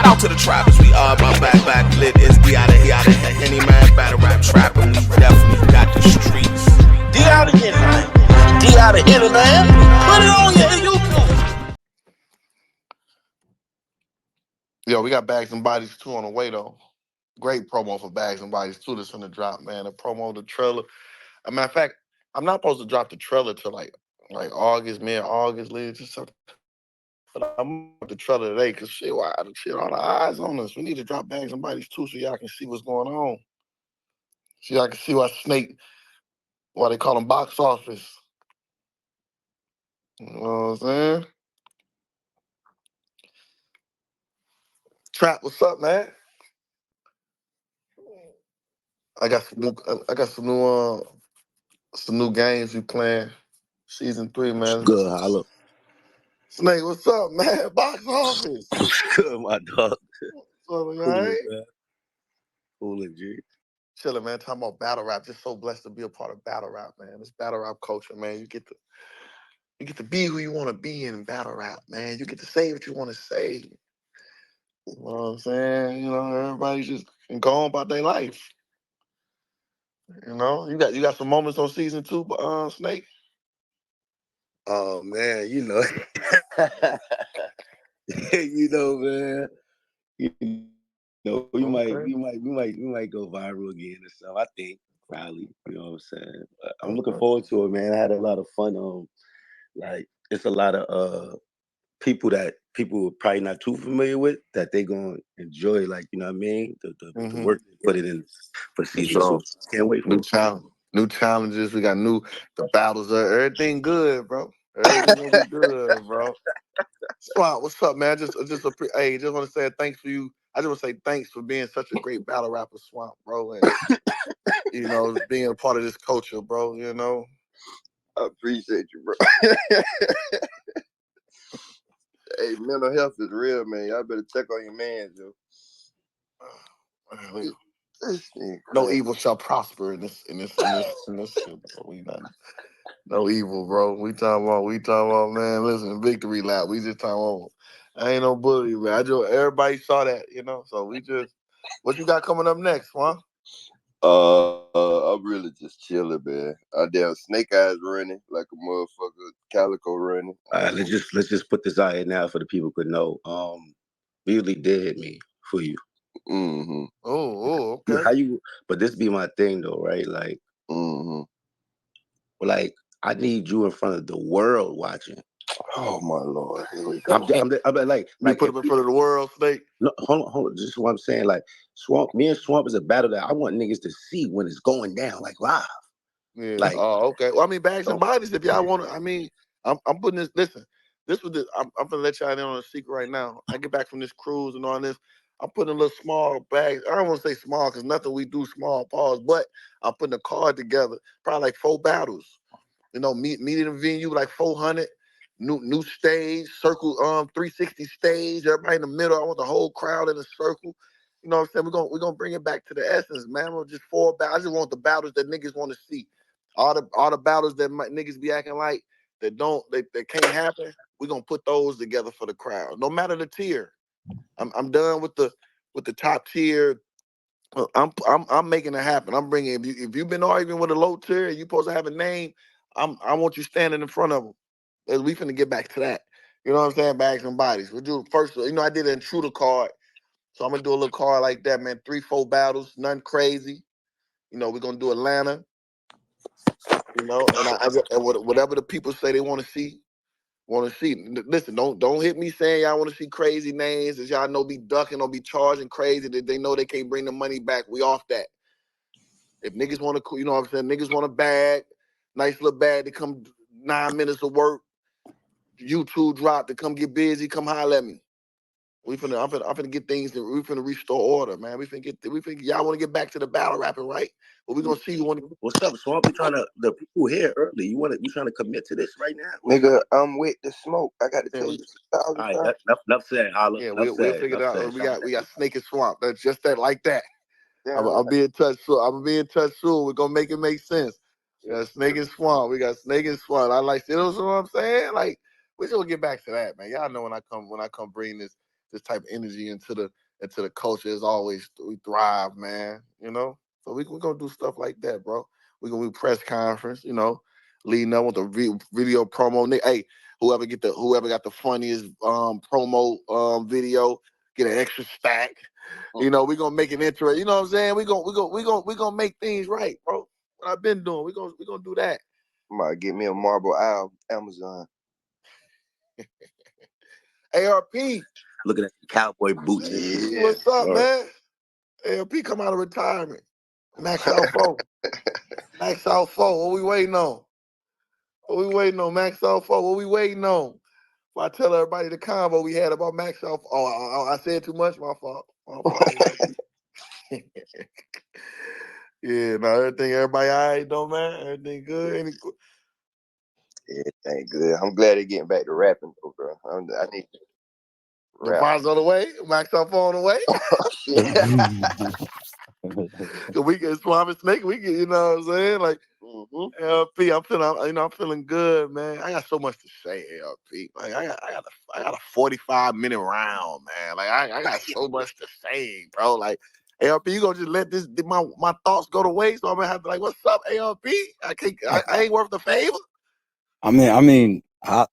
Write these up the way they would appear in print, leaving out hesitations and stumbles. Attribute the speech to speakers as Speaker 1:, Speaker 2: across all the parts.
Speaker 1: Shout out to the trappers, we are my back lit. It's the out of here, Henny man, battle rap trap, and we definitely got the streets.
Speaker 2: D out of here, man. D out of here, man. Put it on your YouTube.
Speaker 3: Yo, we got Bags and Bodies 2 on the way, though. Great promo for Bags and Bodies 2 that's gonna drop, man. The promo, the trailer. As a matter of fact, I'm not supposed to drop the trailer till like August, mid-August, just something. But I'm up the trailer today because shit, all the eyes on us. We need to drop Bags and Bodies 2 so y'all can see what's going on. So y'all can see why Snake, why they call him box office. You know what I'm saying? Trap, what's up, man? I got some new games we playing. Season 3, man.
Speaker 2: Good, Holla.
Speaker 3: Snake, what's up, man? Box office.
Speaker 2: Good, my dog.
Speaker 3: All right?
Speaker 2: Coolin', G.
Speaker 3: Chilling, man. Talking about battle rap. Just so blessed to be a part of battle rap, man. This battle rap culture, man. You get to be who you want to be in battle rap, man. You get to say what you want to say. You know what I'm saying? You know, everybody's just go on about their life. You know, you got some moments on season 2, Snake.
Speaker 2: Oh man, you know, you know, man. You know, we might go viral again or something. I think probably, you know what I'm saying. But I'm looking forward to it, man. I had a lot of fun. Like it's a lot of people that people probably not too familiar with that they gonna enjoy. Like you know what I mean. The work they put it in for season 2. Can't wait for it.
Speaker 3: New challenges. We got the battles. Everything good, bro. Everything gonna be good, bro. Swamp, what's up, man? Just want to say thanks for you. I just want to say thanks for being such a great battle rapper, Swamp, bro. And you know, being a part of this culture, bro. You know,
Speaker 4: I appreciate you, bro. Hey, mental health is real, man. Y'all better check on your man, yo.
Speaker 3: No evil shall prosper in this shit, bro. We not no evil, bro. We talking about, man. Listen, victory lap. We just talking about. I ain't no bully, man. Everybody saw that, you know. So what you got coming up next, huh?
Speaker 4: I'm really just chilling, man. I damn Snake Eyes running like a motherfucker, Calico running.
Speaker 2: All right, let's just put this out here now for the people could know. Really did me for you.
Speaker 4: Mm-hmm.
Speaker 3: Oh, okay.
Speaker 2: But this be my thing though, right? Like, like I need you in front of the world watching.
Speaker 4: Oh my Lord, here we go.
Speaker 3: I'm like put him in front of the world, Snake.
Speaker 2: No, hold on. This is what I'm saying. Like me and Swamp is a battle that I want niggas to see when it's going down, like live.
Speaker 3: Yeah. Like, oh, okay. Well, I mean, Bags and Bodies. If y'all want to, I mean, I'm putting this. Listen, I'm gonna let y'all in on a secret right now. I get back from this cruise and all this. I'm putting a little small bags. I don't want to say small because nothing we do small pause, but I'm putting a card together, probably like 4 battles. You know, meet in a venue like 400. New stage, circle 360 stage, everybody in the middle. I want the whole crowd in a circle. You know what I'm saying? We're gonna bring it back to the essence, man. We're just 4 battles. I just want the battles that niggas want to see. All the battles that niggas be acting like that can't happen. We're gonna put those together for the crowd. No matter the tier. I'm done with the top tier. I'm making it happen. I'm bringing if you've been arguing with a low tier, you supposed to have a name. I want you standing in front of them. We finna get back to that. You know what I'm saying? Bags and Bodies. We'll do first. You know, I did an intruder card. So I'm gonna do a little card like that, man. 3-4 battles, nothing crazy. You know, we're gonna do Atlanta. You know, and whatever the people say they want to see. Listen, don't hit me saying y'all want to see crazy names that y'all know be ducking or be charging crazy that they know they can't bring the money back. We off that. If niggas want to, you know what I'm saying? Niggas want a bag, nice little bag to come 9 minutes of work. YouTube drop to come get busy, come holler at me. I'm finna get things. We finna restore order, man. We finna y'all want to get back to the battle rapping, right? But we gonna see you.
Speaker 2: What's up, Swamp? The people here early. You trying to commit to this right now?
Speaker 4: Nigga, I'm with the smoke. I got to tell you.
Speaker 2: All right, enough said, Holla.
Speaker 3: Yeah, we'll figure it out. We got Snake and Swamp. That's just that like that. I'll be in touch soon. I'm gonna be in touch soon. We're gonna make it make sense. We got Snake and Swamp. I like, you know what I'm saying? Like, we should get back to that, man. Y'all know when I come bring this this type of energy into the culture is always we thrive, man. You know, so we're gonna do stuff like that, bro. We're gonna do press conference, you know, leading up with the video promo. Hey, whoever got the funniest promo video get an extra stack. You know, we're gonna make it interesting. You know what I'm saying? We're gonna make things right, bro. What I've been doing, we're gonna do that.
Speaker 4: Might get me a marble owl, Amazon.
Speaker 3: ARP.
Speaker 2: Looking at the cowboy boots.
Speaker 4: Yeah.
Speaker 3: What's up, man? ARP come out of retirement. Max out 4. Max out 4. What we waiting on? Max out 4. What we waiting on? If I tell everybody the convo we had about Max out 4. Oh, I said too much. My fault. Yeah, no, everybody all right though, man? Everything good?
Speaker 4: Everything good. I'm glad they're getting back to rapping though, bro. I need to
Speaker 3: The
Speaker 4: rap.
Speaker 3: bars on the way? Max out 4 on the way? We get Swamp and Snake. We get, you know what I'm saying? Like, LP, I'm feeling good, man. I got so much to say, LP. Like, I got a 45-minute round, man. Like, I got so much to say, bro. Like, ARP, you gonna just let my thoughts go to waste? So I'm gonna have to like, what's up, ARP? I ain't worth the favor.
Speaker 5: I mean,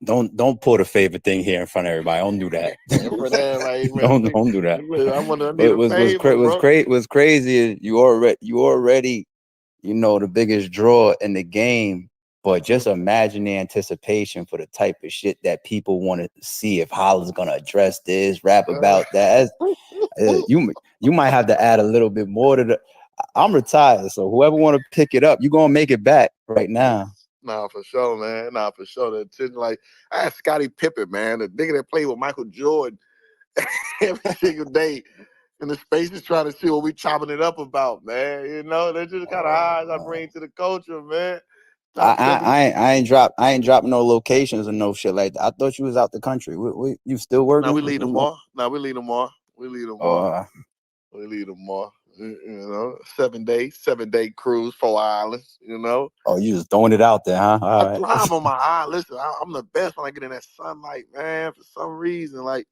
Speaker 5: don't put a favorite thing here in front of everybody. Don't do that. Don't do that. What's crazy is you already the biggest draw in the game. But just imagine the anticipation for the type of shit that people want to see. If Holla's gonna address this, rap about that, you might have to add a little bit more to the. I'm retired, so whoever want to pick it up, you gonna make it back right now.
Speaker 3: Nah, for sure, man. Nah, for sure. The attention, like I had Scottie Pippen, man, the nigga that played with Michael Jordan every single day. And the space is trying to see what we chopping it up about, man. You know, that's just the kind of eyes I bring to the culture, man.
Speaker 5: I ain't dropping no locations or no shit like that. I thought you was out the country. You still working?
Speaker 3: No, we leave them more. We leave them more. We leave them more. You know, 7-day cruise, 4 islands. You know.
Speaker 5: Oh, you just throwing it out there, huh? All
Speaker 3: I thrive on my eye. Listen, I'm the best when I get in that sunlight, man. For some reason, like,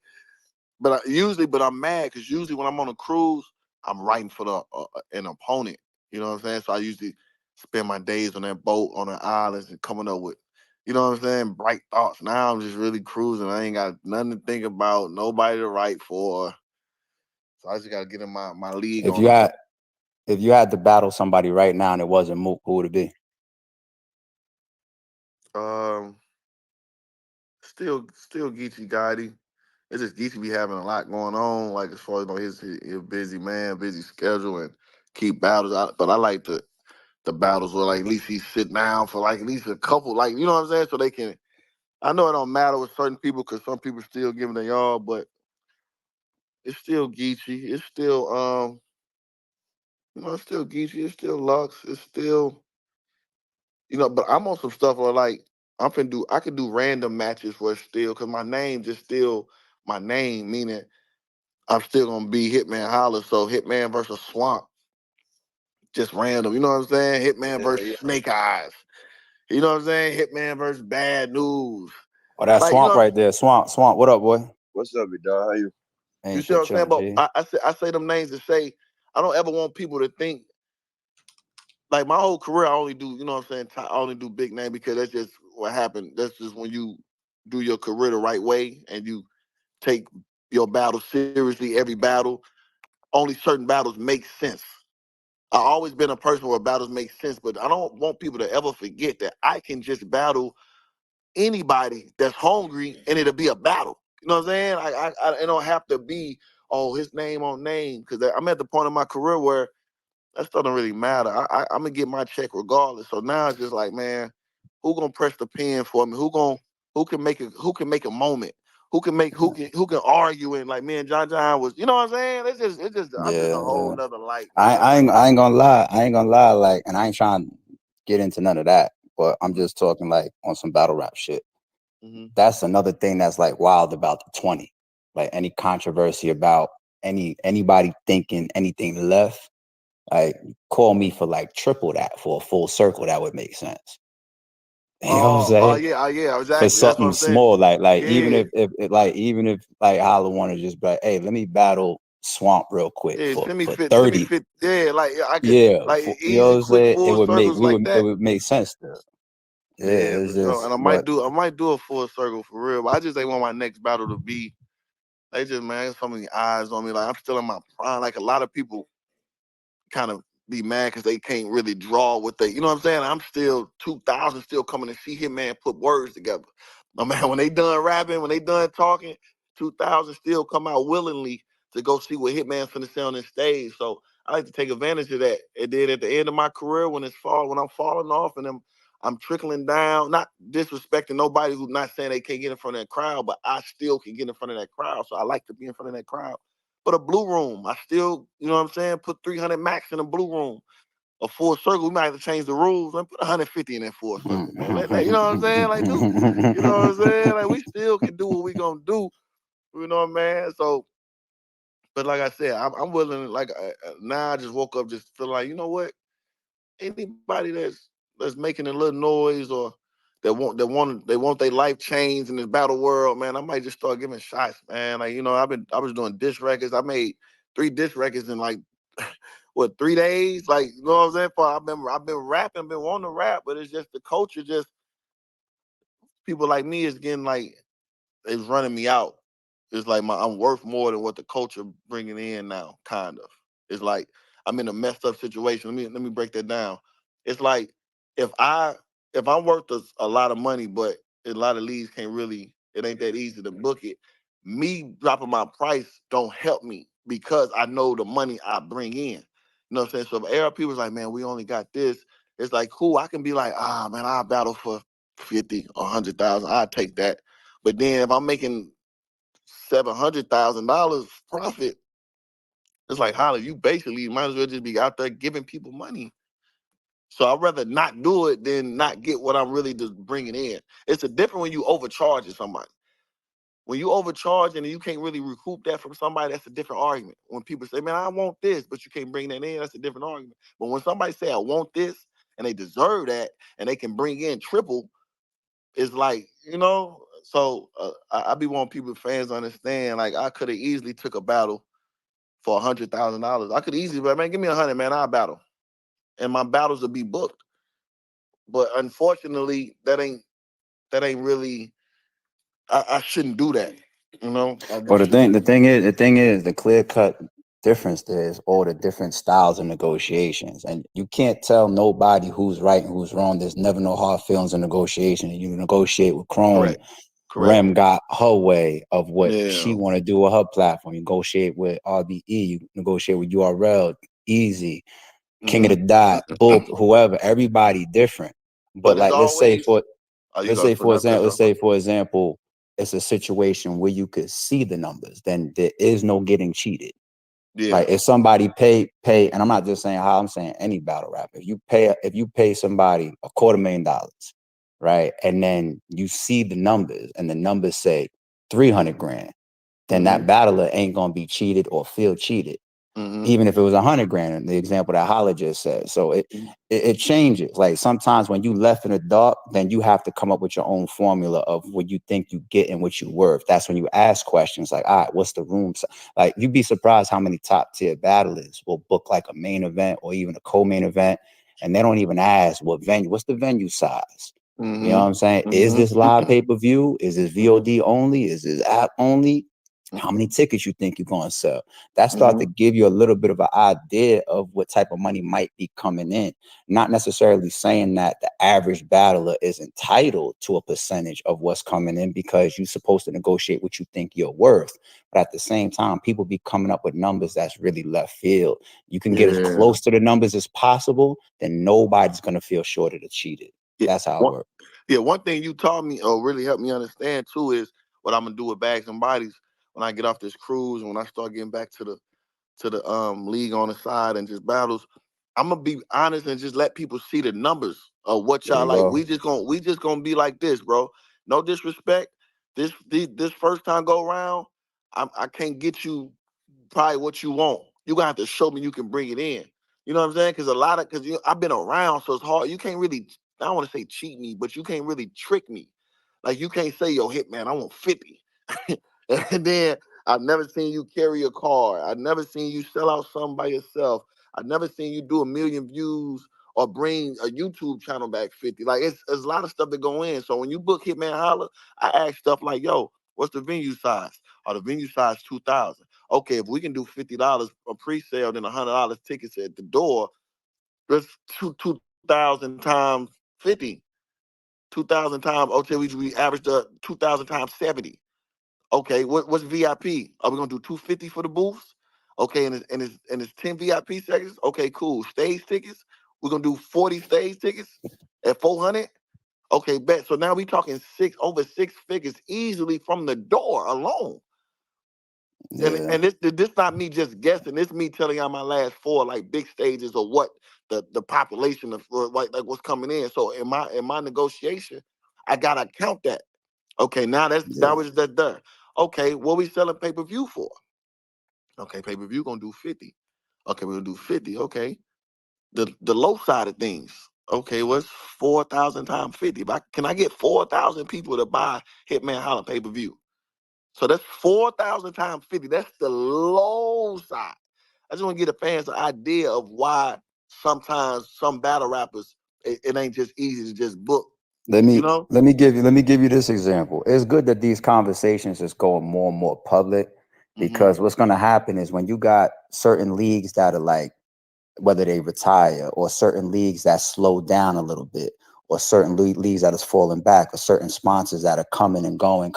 Speaker 3: but I'm mad because usually when I'm on a cruise, I'm writing for an opponent. You know what I'm saying? So I usually spend my days on that boat on the islands and coming up with, you know what I'm saying, bright thoughts. Now I'm just really cruising. I ain't got nothing to think about, nobody to write for. So I just got to get in my league.
Speaker 5: If you had to battle somebody right now and it wasn't Mook, who would it be?
Speaker 3: Still Geechee Gotti. It's just Geechee be having a lot going on, like as far as his busy man, busy schedule, and keep battles out. But I like the battles where like at least he sit down for like at least a couple, like you know what I'm saying, so they can. I know it don't matter with certain people because some people still giving their all, but it's still Geechee. It's still it's still Geechee. It's still Lux. It's still but I'm on some stuff where like I can do random matches where still because my name just still my name, meaning I'm still gonna be Hitman Holla. So Hitman versus Swamp, just random. You know what I'm saying? Hitman versus Snake Eyes. You know what I'm saying? Hitman versus Bad News.
Speaker 5: Oh, that like, Swamp right there. Swamp. What up, boy?
Speaker 4: What's up, big dog? How you?
Speaker 3: You see what I'm saying? But I say them names to say I don't ever want people to think like my whole career I only do, you know what I'm saying? I only do big name because that's just what happened. That's just when you do your career the right way and you take your battle seriously, every battle. Only certain battles make sense. I've always been a person where battles make sense, but I don't want people to ever forget that I can just battle anybody that's hungry and it'll be a battle. You know what I'm saying? I don't have to be, his name on name, because I'm at the point in my career where that stuff don't really matter. I'm gonna get my check regardless. So now it's just like, man, who gonna press the pen for me? Who can make a moment? Who can argue and like me and John was, you know what I'm saying? It's just I'm just a whole nother light.
Speaker 5: I ain't gonna lie, like, and I ain't trying to get into none of that, but I'm just talking like on some battle rap shit. Mm-hmm. That's another thing that's like wild about the 20. Like any controversy about anybody thinking anything left, like call me for like triple that for a full circle, that would make sense. You know what I'm saying?
Speaker 3: Yeah, exactly.
Speaker 5: For
Speaker 3: That's what
Speaker 5: something
Speaker 3: I'm saying.
Speaker 5: small, like
Speaker 3: Yeah.
Speaker 5: even if like Holla want to just be like, hey, let me battle Swamp real quick
Speaker 3: Yeah,
Speaker 5: for
Speaker 3: send me
Speaker 5: 30.
Speaker 3: 50. Yeah, like I could
Speaker 5: Yeah,
Speaker 3: like
Speaker 5: you know what
Speaker 3: easy,
Speaker 5: I'm
Speaker 3: quick,
Speaker 5: saying? It
Speaker 3: full
Speaker 5: would make
Speaker 3: circles like
Speaker 5: it
Speaker 3: that.
Speaker 5: would make sense though. Yeah,
Speaker 3: Yeah,
Speaker 5: it's
Speaker 3: for sure. And
Speaker 5: just but
Speaker 3: I might do a full circle for real. But I just ain't want my next battle to be. They just man, there's so many eyes on me. Like I'm still in my prime. Like a lot of people kind of be mad because they can't really draw what they, you know what I'm saying? I'm still 2000 still coming to see Hitman put words together. No man, when they done rapping, when they done talking, 2000 still come out willingly to go see what Hitman's finna say on this stage. So I like to take advantage of that. And then at the end of my career, when I'm falling off and I'm trickling down, not disrespecting nobody who's not saying they can't get in front of that crowd, but I still can get in front of that crowd. So I like to be in front of that crowd. But a blue room, I still, you know what I'm saying, put 300 max in a blue room. A full circle, we might have to change the rules and put 150 in that full circle, man. You know what I'm saying? Like, dude, you know what I'm saying? Like, we still can do what we gonna do, you know what I mean? So, but like I said, I'm willing. Like now, I just woke up just feeling like, you know what? Anybody that's making a little noise or they want their life changed in this battle world, man. I might just start giving shots, man. Like I was doing diss records. I made 3 diss records in like what 3 days? Like you know what I'm saying? I've been rapping, been wanting to rap, but it's just the culture. Just people like me is getting like it's running me out. It's like I'm worth more than what the culture bringing in now. Kind of. It's like I'm in a messed up situation. Let me break that down. It's like if I if I'm worth a lot of money, but a lot of leagues can't really. It ain't that easy to book it. Me dropping my price don't help me because I know the money I bring in. You know what I'm saying? So if ARP was like, man, we only got this. It's like cool. I can be like, man, I'll battle for 50 or 100,000. I'll take that. But then if I'm making $700,000 profit, it's like Holla, you basically might as well just be out there giving people money. So I'd rather not do it than not get what I'm really just bringing in. It's a different when you overcharging somebody. When you overcharge and you can't really recoup that from somebody, that's a different argument. When people say, man, I want this, but you can't bring that in, that's a different argument. But when somebody say, I want this, and they deserve that, and they can bring in triple, it's like, you know, so I be wanting people, fans to understand, like I could have easily took a battle for $100,000. I could easily, but man, give me 100, man, I'll battle. And my battles will be booked. But unfortunately, that ain't really, I shouldn't do that. You know, I
Speaker 5: Well,
Speaker 3: just shouldn't.
Speaker 5: the thing is, the clear cut difference there is all the different styles of negotiations, and you can't tell nobody who's right and who's wrong. There's never no hard feelings in negotiation. You negotiate with Chrome.
Speaker 3: Correct. Correct.
Speaker 5: Rem got her way of what she
Speaker 3: Yeah.
Speaker 5: want to do with her platform. You negotiate with RBE. You negotiate with URL. Easy. King of the Dot. Bull. Whoever. Everybody different. But
Speaker 3: But it's
Speaker 5: like,
Speaker 3: always, oh, you got to put that pressure
Speaker 5: let's
Speaker 3: on.
Speaker 5: say for example, it's a situation where you could see the numbers, then there is no getting cheated.
Speaker 3: Yeah.
Speaker 5: Like if somebody pay, and I'm not just saying how, I'm saying any battle rapper. If you pay somebody $250,000, right, and then you see the numbers, and the numbers say 300 grand, then that battler ain't gonna be cheated or feel cheated, even if it was 100 grand. The example that Holla just said. So it changes. Like sometimes when you left in the dark, then you have to come up with your own formula of what you think you get and what you worth. That's when you ask questions like, all right, what's the room? Like you'd be surprised how many top tier battlers will book like a main event or even a co-main event, and they don't even ask what's the venue size. You know what I'm saying? Is this live pay-per-view? Is this VOD only? Is this app only? How many tickets you think you're going to sell? That start to give you a little bit of an idea of what type of money might be coming in. Not necessarily saying that the average battler is entitled to a percentage of what's coming in because you're supposed to negotiate what you think you're worth. But at the same time, people be coming up with numbers that's really left field. You can get as close to the numbers as possible, then nobody's going to feel shorted or cheated. That's how it works.
Speaker 3: Yeah, one thing you taught me or really helped me understand too is what I'm gonna do with Bags and Bodies when I get off this cruise and when I start getting back to the league on the side and just battles. I'm gonna be honest and just let people see the numbers of what
Speaker 5: There
Speaker 3: y'all
Speaker 5: you
Speaker 3: like.
Speaker 5: go.
Speaker 3: We just gonna be like this, bro. No disrespect. This first time go round, I can't get you probably what you want. You gonna have to show me you can bring it in. You know what I'm saying? Because I've been around, so it's hard. You can't really I don't want to say cheat me, but you can't really trick me. Like you can't say, yo, Hitman, I want 50. And then I've never seen you carry a car. I've never seen you sell out something by yourself. I've never seen you do 1 million views or bring a YouTube channel back 50. Like it's a lot of stuff that go in. So when you book Hitman Holla, I ask stuff like, yo, what's the venue size? Or the venue size 2,000. Okay, if we can do $50 a pre-sale, then $100 tickets at the door, that's 2,000 times 50. 2,000 times, okay, we averaged 2,000 times 70. Okay, what's VIP? Are we gonna do 250 for the booths? Okay, and it's 10 VIP seconds. Okay, cool. Stage tickets. We're gonna do 40 stage tickets at 400. Okay, bet. So now we talking over 6 figures easily from the door alone.
Speaker 5: Yeah.
Speaker 3: And this not me just guessing. This me telling y'all my last 4 like big stages of what the population of like what's coming in. So in my negotiation, I gotta count that. Okay, now now it's that done. Okay, what we selling pay-per-view for? Okay, pay-per-view gonna do 50. Okay, we're gonna do 50. Okay. The low side of things. Okay, what's 4,000 times 50? Can I get 4,000 people to buy Hitman Holla pay-per-view? So that's 4,000 times 50. That's the low side. I just want to give the fans an idea of why sometimes some battle rappers, it ain't just easy to just book.
Speaker 5: Let me
Speaker 3: You know?
Speaker 5: let me give you this example. It's good that these conversations is going more and more public, because what's going to happen is when you got certain leagues that are like, whether they retire, or certain leagues that slow down a little bit, or certain leagues that is falling back, or certain sponsors that are coming and going,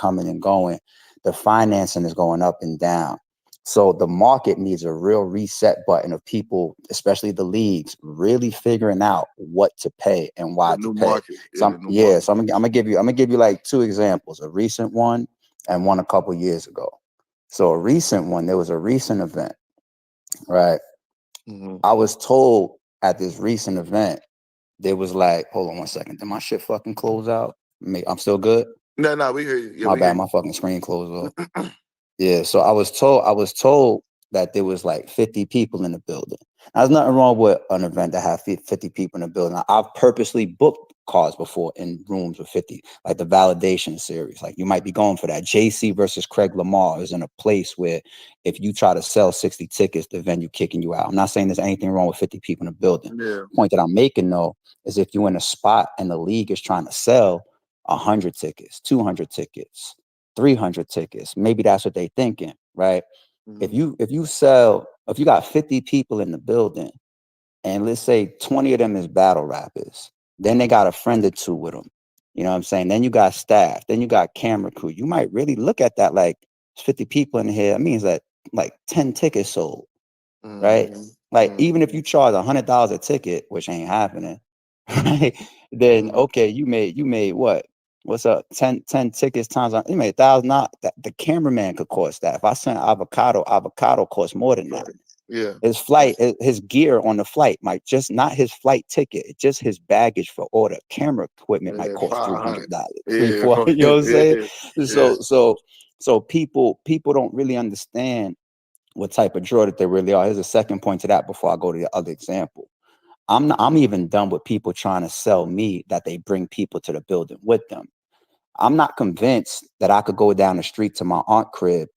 Speaker 5: the financing is going up and down. So the market needs a real reset button of people, especially the leagues, really figuring out what to pay and why to pay.
Speaker 3: Market.
Speaker 5: So I'm gonna give you like 2 examples, a recent one and one a couple years ago. So a recent one, there was a recent event, right? I was told at this recent event, there was like, hold on one second, did my shit fucking close out? I'm still good?
Speaker 3: No, we hear you. Yeah,
Speaker 5: My bad, my fucking screen closed off. Yeah, so I was told that there was like 50 people in the building. Now, there's nothing wrong with an event that have 50 people in the building. I've purposely booked cars before in rooms with 50, like the Validation series. Like you might be going for that. JC versus Craig Lamar is in a place where if you try to sell 60 tickets, the venue kicking you out. I'm not saying there's anything wrong with 50 people in the building.
Speaker 3: Yeah.
Speaker 5: The point that I'm making though is if you're in a spot and the league is trying to sell 100 tickets, 200 tickets, 300 tickets, maybe that's what they thinking, right? If you got 50 people in the building, and let's say 20 of them is battle rappers, then they got a friend or 2 with them, you know what I'm saying? Then you got staff, then you got camera crew. You might really look at that like 50 people in here. It means that like 10 tickets sold, right? Like even if you charge $100 a ticket, which ain't happening, right? Then okay, you made what? What's up? 10 tickets times you made $1,000. The cameraman could cost that. If I sent avocado costs more than that.
Speaker 3: Yeah.
Speaker 5: His flight, his gear on the flight might just not his flight ticket, just his baggage for order. Camera equipment might cost $300, $300, $400. You know what I'm saying? So people don't really understand what type of draw that they really are. Here's a second point to that before I go to the other example. I'm even done with people trying to sell me that they bring people to the building with them. I'm not convinced that I could go down the street to my aunt crib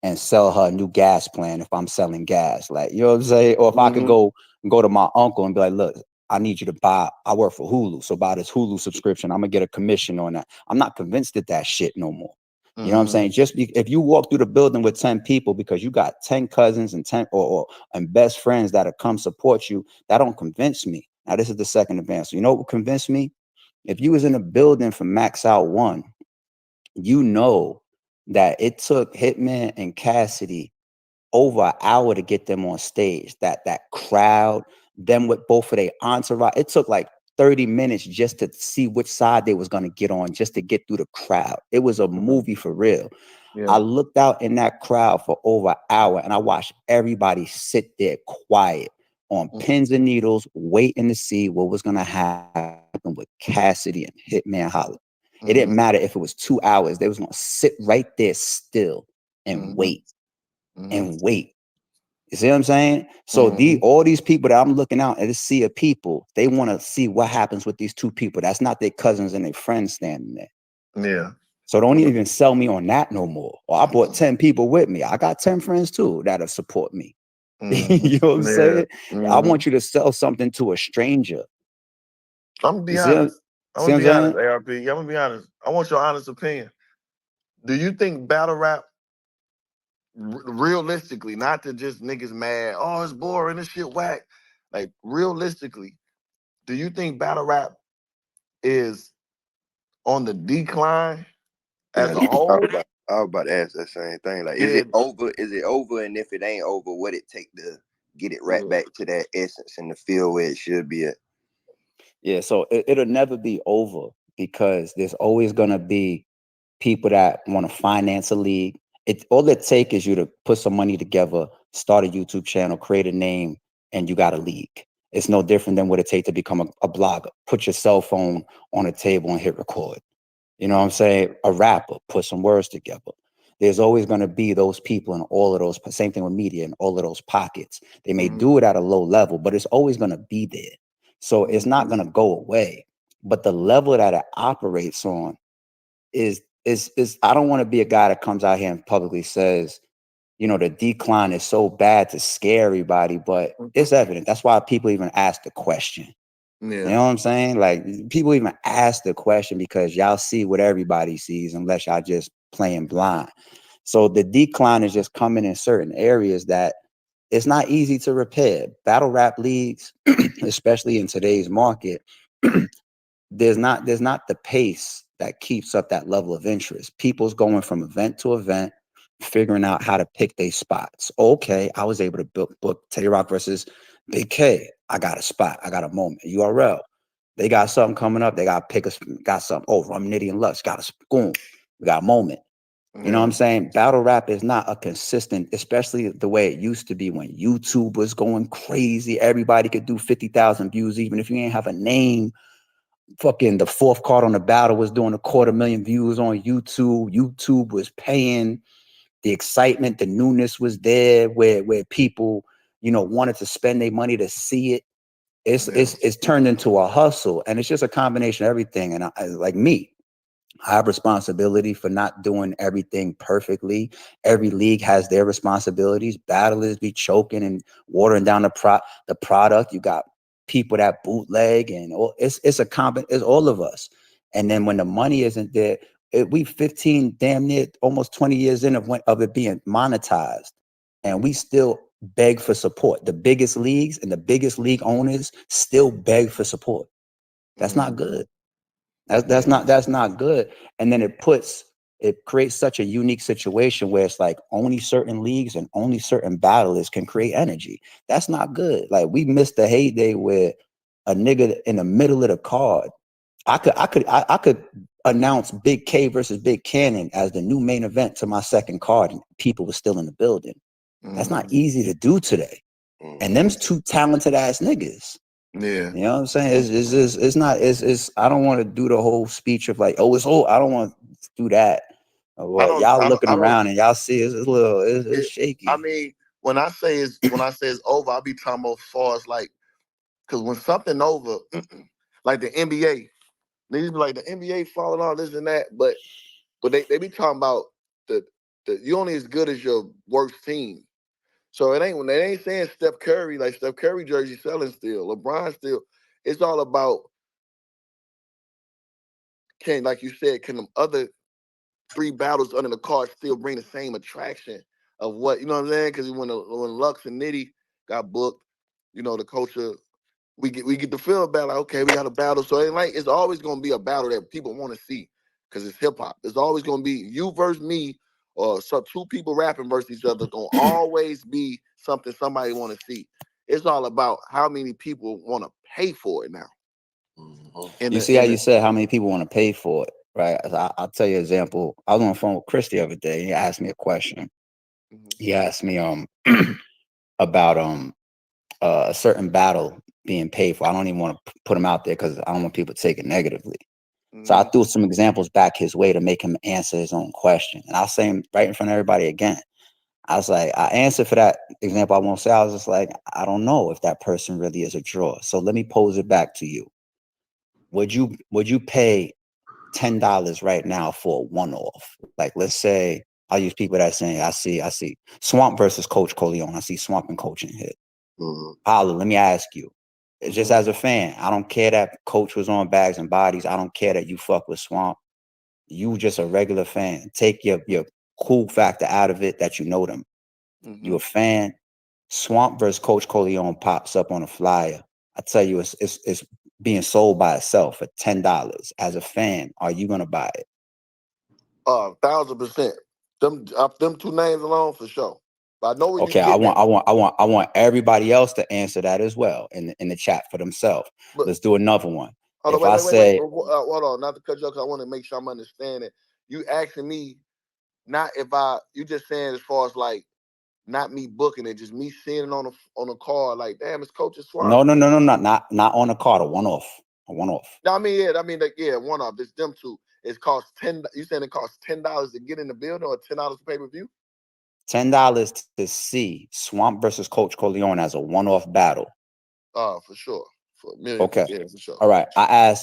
Speaker 5: and sell her a new gas plan if I'm selling gas. Like, you know what I'm saying? Or if I could go to my uncle and be like, look, I need you to buy, I work for Hulu, so buy this Hulu subscription. I'm gonna get a commission on that. I'm not convinced that shit no more. You know what I'm saying? If you walk through the building with 10 people because you got 10 cousins and 10 and best friends that'll come support you, that don't convince me. Now, this is the second advance. You know what would convince me? If you was in a building for Max Out 1, you know that it took Hitman and Cassidy over an hour to get them on stage. That crowd, them with both of their entourage, it took like 30 minutes just to see which side they was going to get on, just to get through the crowd. It was a movie for real. I looked out in that crowd for over an hour and I watched everybody sit there quiet on pins and needles, waiting to see what was going to happen with Cassidy and Hitman Holla. It didn't matter if it was 2 hours. They was going to sit right there still and wait and wait You see what I'm saying? So all these people that I'm looking out at this sea of people, they want to see what happens with these two people. That's not their cousins and their friends standing there.
Speaker 3: Yeah.
Speaker 5: So don't even sell me on that no more. Or I brought 10 people with me. I got 10 friends too that'll support me. You know what I'm saying? I want you to sell something to a stranger.
Speaker 3: I'm gonna be
Speaker 5: You see
Speaker 3: honest. I'm
Speaker 5: see
Speaker 3: gonna
Speaker 5: what
Speaker 3: be
Speaker 5: I'm
Speaker 3: honest,
Speaker 5: saying?
Speaker 3: ARP. I'm gonna be honest. I want your honest opinion. Do you think battle rap, realistically, not to just niggas mad, oh, it's boring, this shit whack. Like, realistically, do you think battle rap is on the decline as
Speaker 4: Yeah,
Speaker 3: a whole?
Speaker 4: I was about to ask that same thing. Like, is
Speaker 3: Yeah.
Speaker 4: it over? Is it over? And if it ain't over, what it take to get it right back to that essence and the feel where it should be at?
Speaker 5: Yeah, so it'll never be over because there's always gonna be people that want to finance a league. All it takes is you to put some money together, start a YouTube channel, create a name, and you got a league. It's no different than what it takes to become a blogger. Put your cell phone on a table and hit record. You know what I'm saying? A rapper, put some words together. There's always going to be those people in all of those, same thing with media, in all of those pockets. They may do it at a low level, but it's always going to be there. So it's not going to go away. But the level that it operates on is I don't want to be a guy that comes out here and publicly says, you know, the decline is so bad to scare everybody, but it's evident. That's why people even ask the question.
Speaker 3: Yeah.
Speaker 5: You know what I'm saying? Like, people even ask the question because y'all see what everybody sees unless y'all just playing blind. So the decline is just coming in certain areas that it's not easy to repair. Battle rap leagues, especially in today's market, there's not the pace that keeps up that level of interest. People's going from event to event, figuring out how to pick their spots. Okay, I was able to book Teddy Rock versus Big K. I got a spot. I got a moment. URL. They got something coming up. They got something. Oh, Rum Nitty and Lux got a boom. We got a moment. You know what I'm saying? Battle rap is not a consistent, especially the way it used to be when YouTube was going crazy. Everybody could do 50,000 views, even if you ain't have a name. Fucking the fourth card on the battle was doing 250,000 views on YouTube. YouTube was paying. The excitement, the newness was there where people, you know, wanted to spend their money to see it. It's turned into a hustle, and it's just a combination of everything. And like me, I have responsibility for not doing everything perfectly. Every league has their responsibilities. Battlers be choking and watering down the product. You got people that bootleg, and it's all of us. And then when the money isn't there, we 15, damn near almost 20 years in of it being monetized, and we still beg for support. The biggest leagues and the biggest league owners still beg for support. That's not good. That's not good. And then it creates such a unique situation where it's like only certain leagues and only certain battlers can create energy. That's not good. Like, we missed the heyday where a nigga in the middle of the card, I could announce Big K versus Big Cannon as the new main event to my second card, and people were still in the building. That's not easy to do today. And them's two talented ass niggas.
Speaker 3: Yeah.
Speaker 5: You know what I'm saying? It's I don't want to do the whole speech of like, oh, I don't want to do that. Well, y'all looking around and y'all see it's shaky.
Speaker 3: I mean, when I say it's over, I'll be talking about as far as like, because when something over, like the NBA, niggas be like the NBA falling off, this and that, but they be talking about the you only as good as your worst team. So it ain't when they ain't saying Steph Curry, like Steph Curry jersey selling still, LeBron still. It's all about like you said, can them other 3 battles under the card still bring the same attraction of what, you know what I'm saying? Because when Lux and Nitty got booked, you know, the culture, we get the feel about like, okay, we got a battle. So it's always gonna be a battle that people want to see because it's hip hop. It's always gonna be you versus me, or two people rapping versus each other. Gonna always be something somebody want to see. It's all about how many people want to pay for it now.
Speaker 5: You see how you said how many people want to pay for it, right? I'll tell you an example. I was on the phone with Chris the other day. He asked me a question. He asked me about a certain battle being paid for. I don't even want to put him out there because I don't want people to take it negatively. So I threw some examples back his way to make him answer his own question. And I'll say him right in front of everybody again. I was like, I answered for that example. I won't say. I was just like, I don't know if that person really is a draw. So let me pose it back to you. Would you pay $10 right now for a one-off? Like, let's say I'll use people that saying, I see Swamp versus Coach Coleon. I see Swamp and Coaching hit. Holla, let me ask you, just as a fan, I don't care that Coach was on Bags and Bodies. I don't care that you fuck with Swamp. You just a regular fan. Take your cool factor out of it that you know them. You a fan. Swamp versus Coach Coleon pops up on a flyer. I tell you, it's being sold by itself for $10. As a fan, are you gonna buy it?
Speaker 3: 1,000%. Them two names alone for sure. But I know where
Speaker 5: Okay,
Speaker 3: you
Speaker 5: I
Speaker 3: getting
Speaker 5: want everybody else to answer that as well in the chat for themselves.
Speaker 3: But,
Speaker 5: let's do another one.
Speaker 3: Hold
Speaker 5: If
Speaker 3: on,
Speaker 5: I say,
Speaker 3: hold on, not to cut you off, because I want to make sure I'm understanding. You asking me, not if you just saying as far as like, not me booking it, just me seeing it on a card, like, damn, it's Coach's Swamp.
Speaker 5: no, not on a card, a one-off.
Speaker 3: No, I mean, one off. It's them two. It costs $10. You saying it costs $10 to get in the building or $10 to pay-per-view?
Speaker 5: $10 to see Swamp versus Coach Coleon as a one-off battle.
Speaker 3: For sure. For a million.
Speaker 5: Okay.
Speaker 3: Yeah, for sure.
Speaker 5: All right. I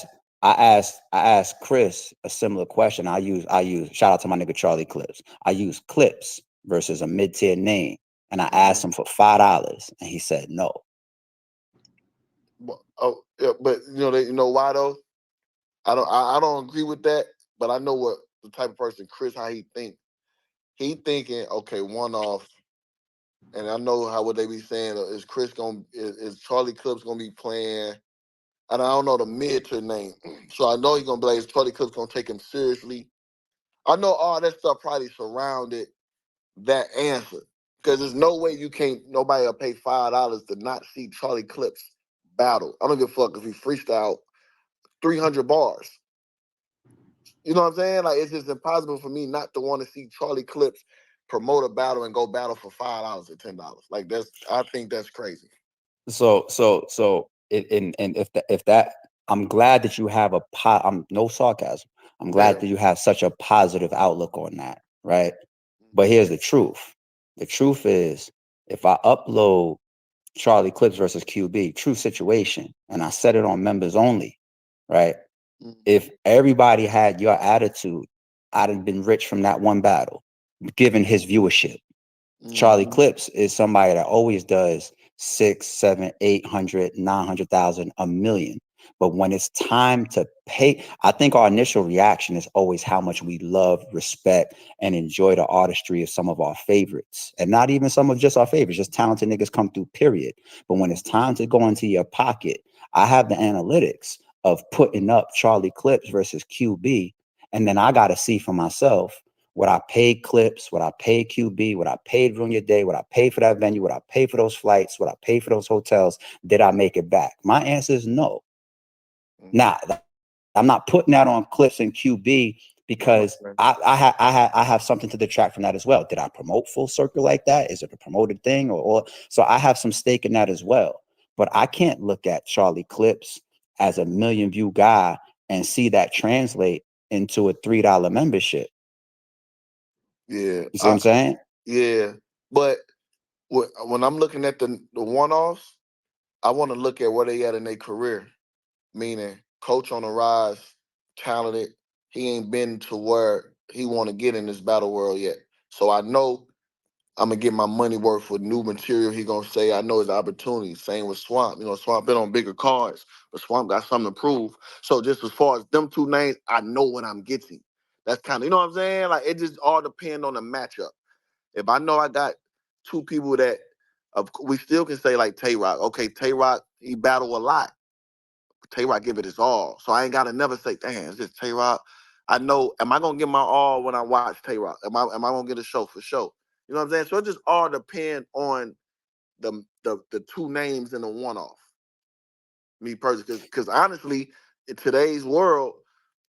Speaker 5: asked Chris a similar question. I use shout out to my nigga Charlie Clips. I use Clips versus a mid-tier name, and I asked him for $5, and he said no.
Speaker 3: But you know why though? I don't agree with that. But I know what the type of person Chris, how he think. He thinking, okay, one off. And I know what they be saying is Charlie Clips gonna be playing, and I don't know the mid-tier name, so I know he's gonna be like, is Charlie Clips gonna take him seriously? I know all that stuff probably surrounded that answer, because there's no way nobody will pay $5 to not see Charlie Clips battle. I don't give a fuck if he freestyle 300 bars. You know what I'm saying? Like, it's just impossible for me not to want to see Charlie Clips promote a battle and go battle for $5 or $10. Like, I think that's crazy.
Speaker 5: So if that, I'm glad that you have no sarcasm. I'm glad that you have such a positive outlook on that, right? But here's the truth. The truth is, if I upload Charlie Clips versus QB, true situation, and I set it on members only, right? If everybody had your attitude, I'd have been rich from that one battle, given his viewership. Charlie Clips is somebody that always does 600, 700, 800, 900,000, a million. But when it's time to pay, I think our initial reaction is always how much we love, respect, and enjoy the artistry of some of our favorites. And not even some of just our favorites, just talented niggas come through, period. But when it's time to go into your pocket, I have the analytics of putting up Charlie Clips versus QB. And then I got to see for myself what I paid Clips, what I paid QB, what I paid Ruin Your Day, what I paid for that venue, what I paid for those flights, what I paid for those hotels. Did I make it back? My answer is no. Now, I'm not putting that on Clips and QB because I have something to detract from that as well. Did I promote Full Circle like that? Is it a promoted thing? Or so I have some stake in that as well. But I can't look at Charlie Clips as a million view guy and see that translate into a $3 membership.
Speaker 3: Yeah.
Speaker 5: You see what I'm saying?
Speaker 3: Yeah. But when I'm looking at the one-offs, I want to look at where they at in their career. Meaning, Coach on the rise, talented. He ain't been to where he want to get in this battle world yet. So I know I'm going to get my money worth with new material. He going to say, I know his opportunity. Same with Swamp. You know, Swamp been on bigger cards, but Swamp got something to prove. So just as far as them two names, I know what I'm getting. That's kind of, you know what I'm saying? Like, it just all depends on the matchup. If I know I got two people that we still can say like Tay-Rock. Okay, Tay-Rock, he battle a lot. Tay-Rock give it his all. So I ain't gotta never say, damn, it's just Tay-Rock. I know, am I gonna get my all when I watch Tay-Rock? Am I gonna get a show for show? You know what I'm saying? So it just all depend on the two names in the one-off. Me personally, because honestly, in today's world,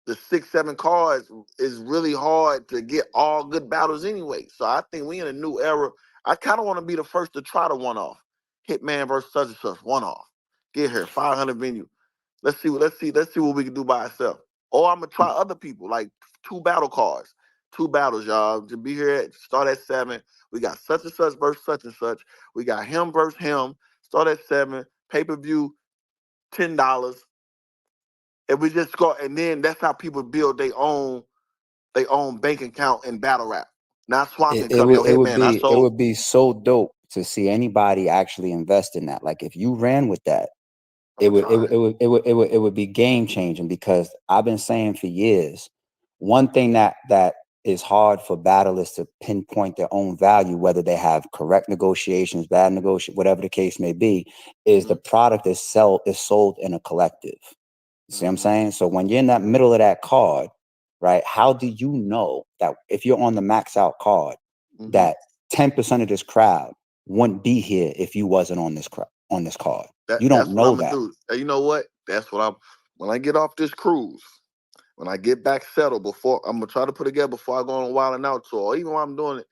Speaker 3: the 6-7 cards is really hard to get all good battles anyway. So I think we in a new era. I kind of want to be the first to try the one-off. Hitman versus such and such, one-off. Get here, 500 venue. Let's see what we can do by ourselves. Or I'm gonna try other people, like 2 battle cards. 2 battles, y'all. To be here start at 7. We got such and such versus such and such. We got him versus him. Start at 7. Pay-per-view, $10. And we just go, and then that's how people build their own bank account in battle rap. Now Swamp can come, yo, Hitman.
Speaker 5: It would be so dope to see anybody actually invest in that. Like if you ran with that, it would be game changing, because I've been saying for years, one thing that is hard for battlers to pinpoint their own value, whether they have correct negotiations, bad negotiations, whatever the case may be, is the product is sold in a collective. See what I'm saying? So when you're in that middle of that card, right, how do you know that if you're on the max out card, that 10% of this crowd wouldn't be here if you wasn't on this card? You don't know that.
Speaker 3: Do. You know what? That's what when I get off this cruise, when I get back settled, before I'm gonna try to put together before I go on a Wild and Out tour, or even while I'm doing it,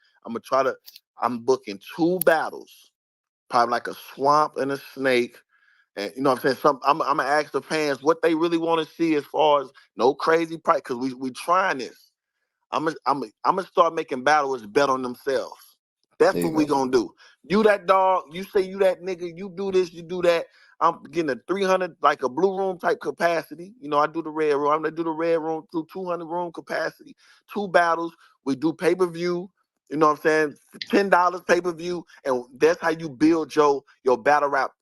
Speaker 3: I'm booking 2 battles, probably like a Swamp and a Snake. And you know what I'm saying? I'm gonna ask the fans what they really want to see as far as no crazy price, because we trying this. I'm gonna start making battlers bet on themselves. That's what we gonna do. You that dog, you say you that nigga, you do this, you do that. I'm getting a 300, like a blue room type capacity. You know, I do the red room. I'm gonna do the red room through 200 room capacity. 2 battles. We do pay-per-view. You know what I'm saying? $10 pay-per-view, and that's how you build your battle rap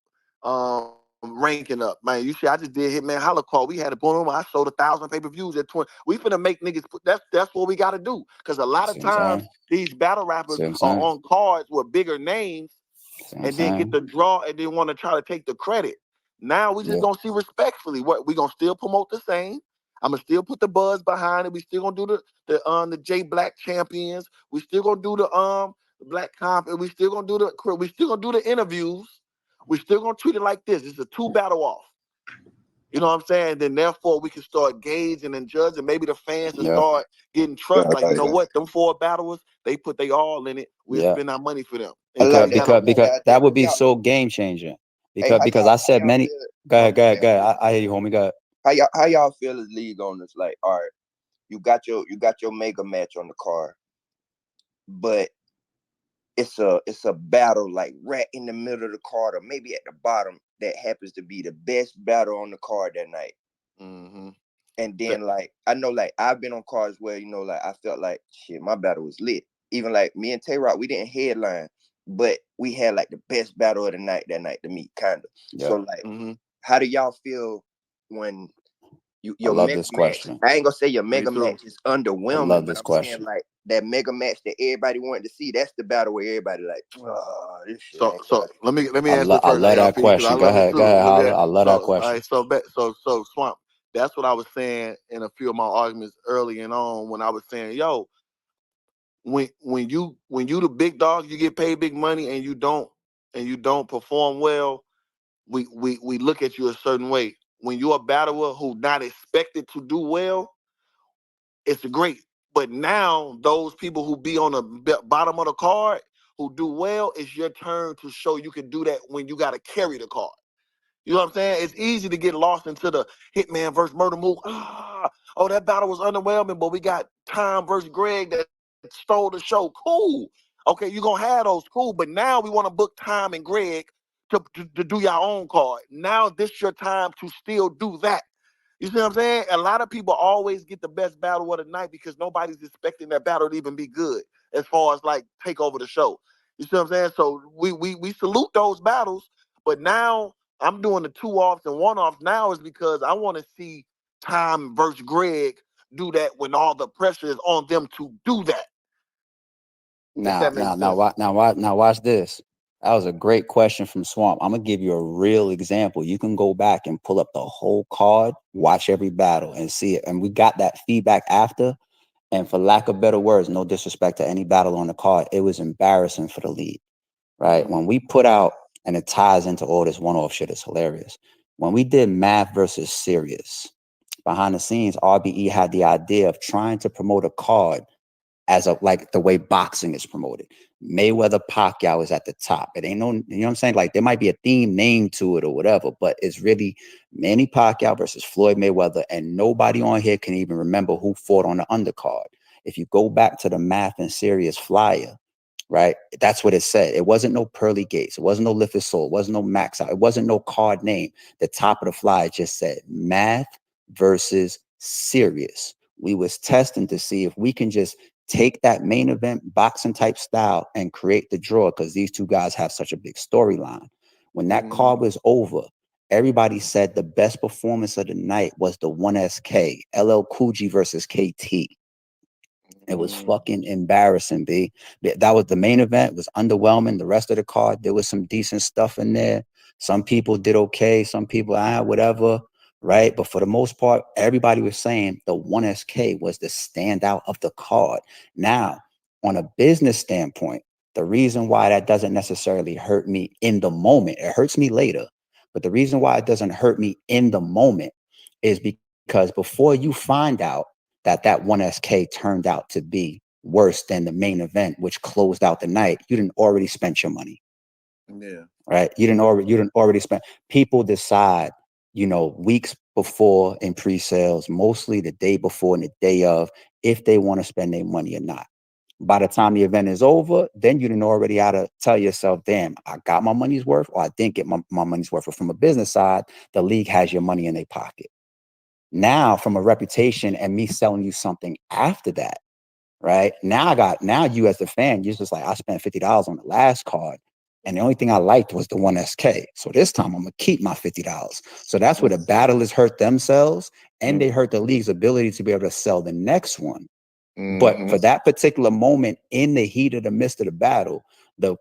Speaker 3: ranking up, man. You see, I just did Hitman Holla call. We had a boom. I sold 1,000 pay-per-views at 20. We finna make niggas put that's what we gotta do. Because a lot of times these battle rappers are on cards with bigger names and then get the draw and then want to try to take the credit. Now we just gonna see respectfully what we gonna still promote the same. I'm gonna still put the buzz behind it. We still gonna do the J Black champions. We still gonna do the Black Comp, and we still gonna do the interviews. We still gonna treat it like this. It's a 2 battle off. You know what I'm saying? Then therefore we can start gauging and judging. Maybe the fans will start getting trust. Like, you know what? Them 4 battlers, they put they all in it. We'll spend our money for them.
Speaker 5: Because that would be so game changing. Because I said many. Go ahead. I hear you, homie. Go ahead.
Speaker 4: How y'all feel as league owners? Like, all right, you got your mega match on the card, but it's a battle like right in the middle of the card, or maybe at the bottom, that happens to be the best battle on the card that night. And then like I know, like I've been on cards where, you know, like I felt like shit, my battle was lit. Even like me and Tay Rock, we didn't headline, but we had like the best battle of the night that night to me, kind of. So like, how do y'all feel when your mega match? I ain't gonna say your mega match is underwhelming, but I'm saying like that mega match that everybody wanted to see. That's the battle where everybody like, oh, this shit.
Speaker 3: So let me answer first.
Speaker 5: I love that question. Go ahead, Holla. I love that question.
Speaker 3: All right, so Swamp. That's what I was saying in a few of my arguments early and on, when I was saying, yo, when you the big dog, you get paid big money, and you don't perform well, we look at you a certain way. When you're a battler who not expected to do well, it's great. But now those people who be on the bottom of the card who do well, it's your turn to show you can do that when you got to carry the card. You know what I'm saying? It's easy to get lost into the Hitman versus Murder Move. Oh, that battle was underwhelming, but we got Tom versus Greg that stole the show. Cool. Okay, you're going to have those. Cool. But now we want to book Tom and Greg to do your own card. Now this is your time to still do that. You see what I'm saying? A lot of people always get the best battle of the night because nobody's expecting that battle to even be good as far as like take over the show. You see what I'm saying? So we salute those battles, but now I'm doing the 2-offs and 1-offs now is because I want to see Tom versus Greg do that when all the pressure is on them to do that.
Speaker 5: Now watch this. That was a great question from Swamp. I'm gonna give you a real example. You can go back and pull up the whole card, watch every battle, and see it. And we got that feedback after. And for lack of better words, no disrespect to any battle on the card, it was embarrassing for the league, right? When we put out, and it ties into all this 1-off shit, it's hilarious. When we did Math versus Serious, behind the scenes, RBE had the idea of trying to promote a card as like the way boxing is promoted. Mayweather Pacquiao is at the top. It ain't no, you know what I'm saying? Like there might be a theme name to it or whatever, but it's really Manny Pacquiao versus Floyd Mayweather, and nobody on here can even remember who fought on the undercard. if you go back to the Math and Serious flyer, right? That's what it said. It wasn't no pearly gates. It wasn't no lift soul. It wasn't no max out. It wasn't no card name. The top of the flyer just said Math versus Serious. We was testing to see if we can just take that main event boxing type style and create the draw, because these two guys have such a big storyline. When that card was over, everybody said the best performance of the night was the 1SK, LL Cool J versus KT. It was fucking embarrassing, B. That was the main event. It was underwhelming. The rest of the card, there was some decent stuff in there. Some people did okay. Some people, whatever, right? But for the most part, everybody was saying the 1SK was the standout of the card. Now, on a business standpoint, the reason why that doesn't necessarily hurt me in the moment, it hurts me later, but the reason why it doesn't hurt me in the moment is because before you find out that 1SK turned out to be worse than the main event, which closed out the night, you didn't already spend your money.
Speaker 3: Yeah.
Speaker 5: Right. You didn't already spend. People decide, weeks before in pre-sales, mostly the day before and the day of, if they want to spend their money or not. By the time the event is over, then you didn't already ought to tell yourself, damn, I got my money's worth, or I didn't get my money's worth. But from a business side, the league has your money in their pocket. Now, from a reputation and me selling you something after that, right? Now you as the fan, you're just like, I spent $50 on the last card, and the only thing I liked was the 1SK. So this time I'm gonna keep my $50. So that's where the battlers hurt themselves, and they hurt the league's ability to be able to sell the next one. But for that particular moment, in the heat of the midst of the battle, the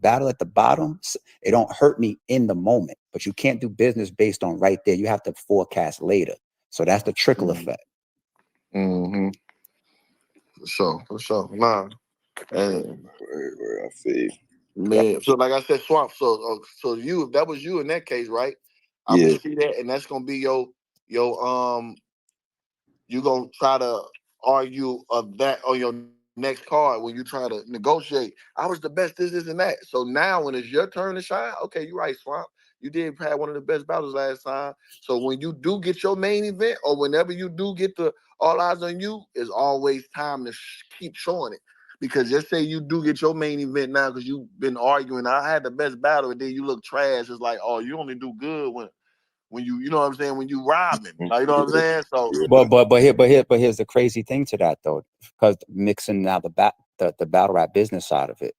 Speaker 5: battle at the bottom, it don't hurt me in the moment. But you can't do business based on right there. You have to forecast later. So that's the trickle effect.
Speaker 3: For sure. Nah. And
Speaker 4: I see.
Speaker 3: man, so like I said, Swamp. So you, if that was you in that case, right? I
Speaker 4: Yeah.
Speaker 3: would see that, and that's gonna be your you gonna try to argue of that on your next card when you try to negotiate. I was the best, this, and that. So now when it's your turn to shine, okay, you're right, Swamp. You did have one of the best battles last time. So when you do get your main event, or whenever you do get the All Eyes on You, it's always time to keep showing it. Because just say you do get your main event now because you've been arguing, I had the best battle, and then you look trash. It's like, oh, you only do good when you know what I'm saying, when you robbing. Like, you know what I'm saying? So
Speaker 5: But here's the crazy thing to that though, because mixing now the battle rap business side of it,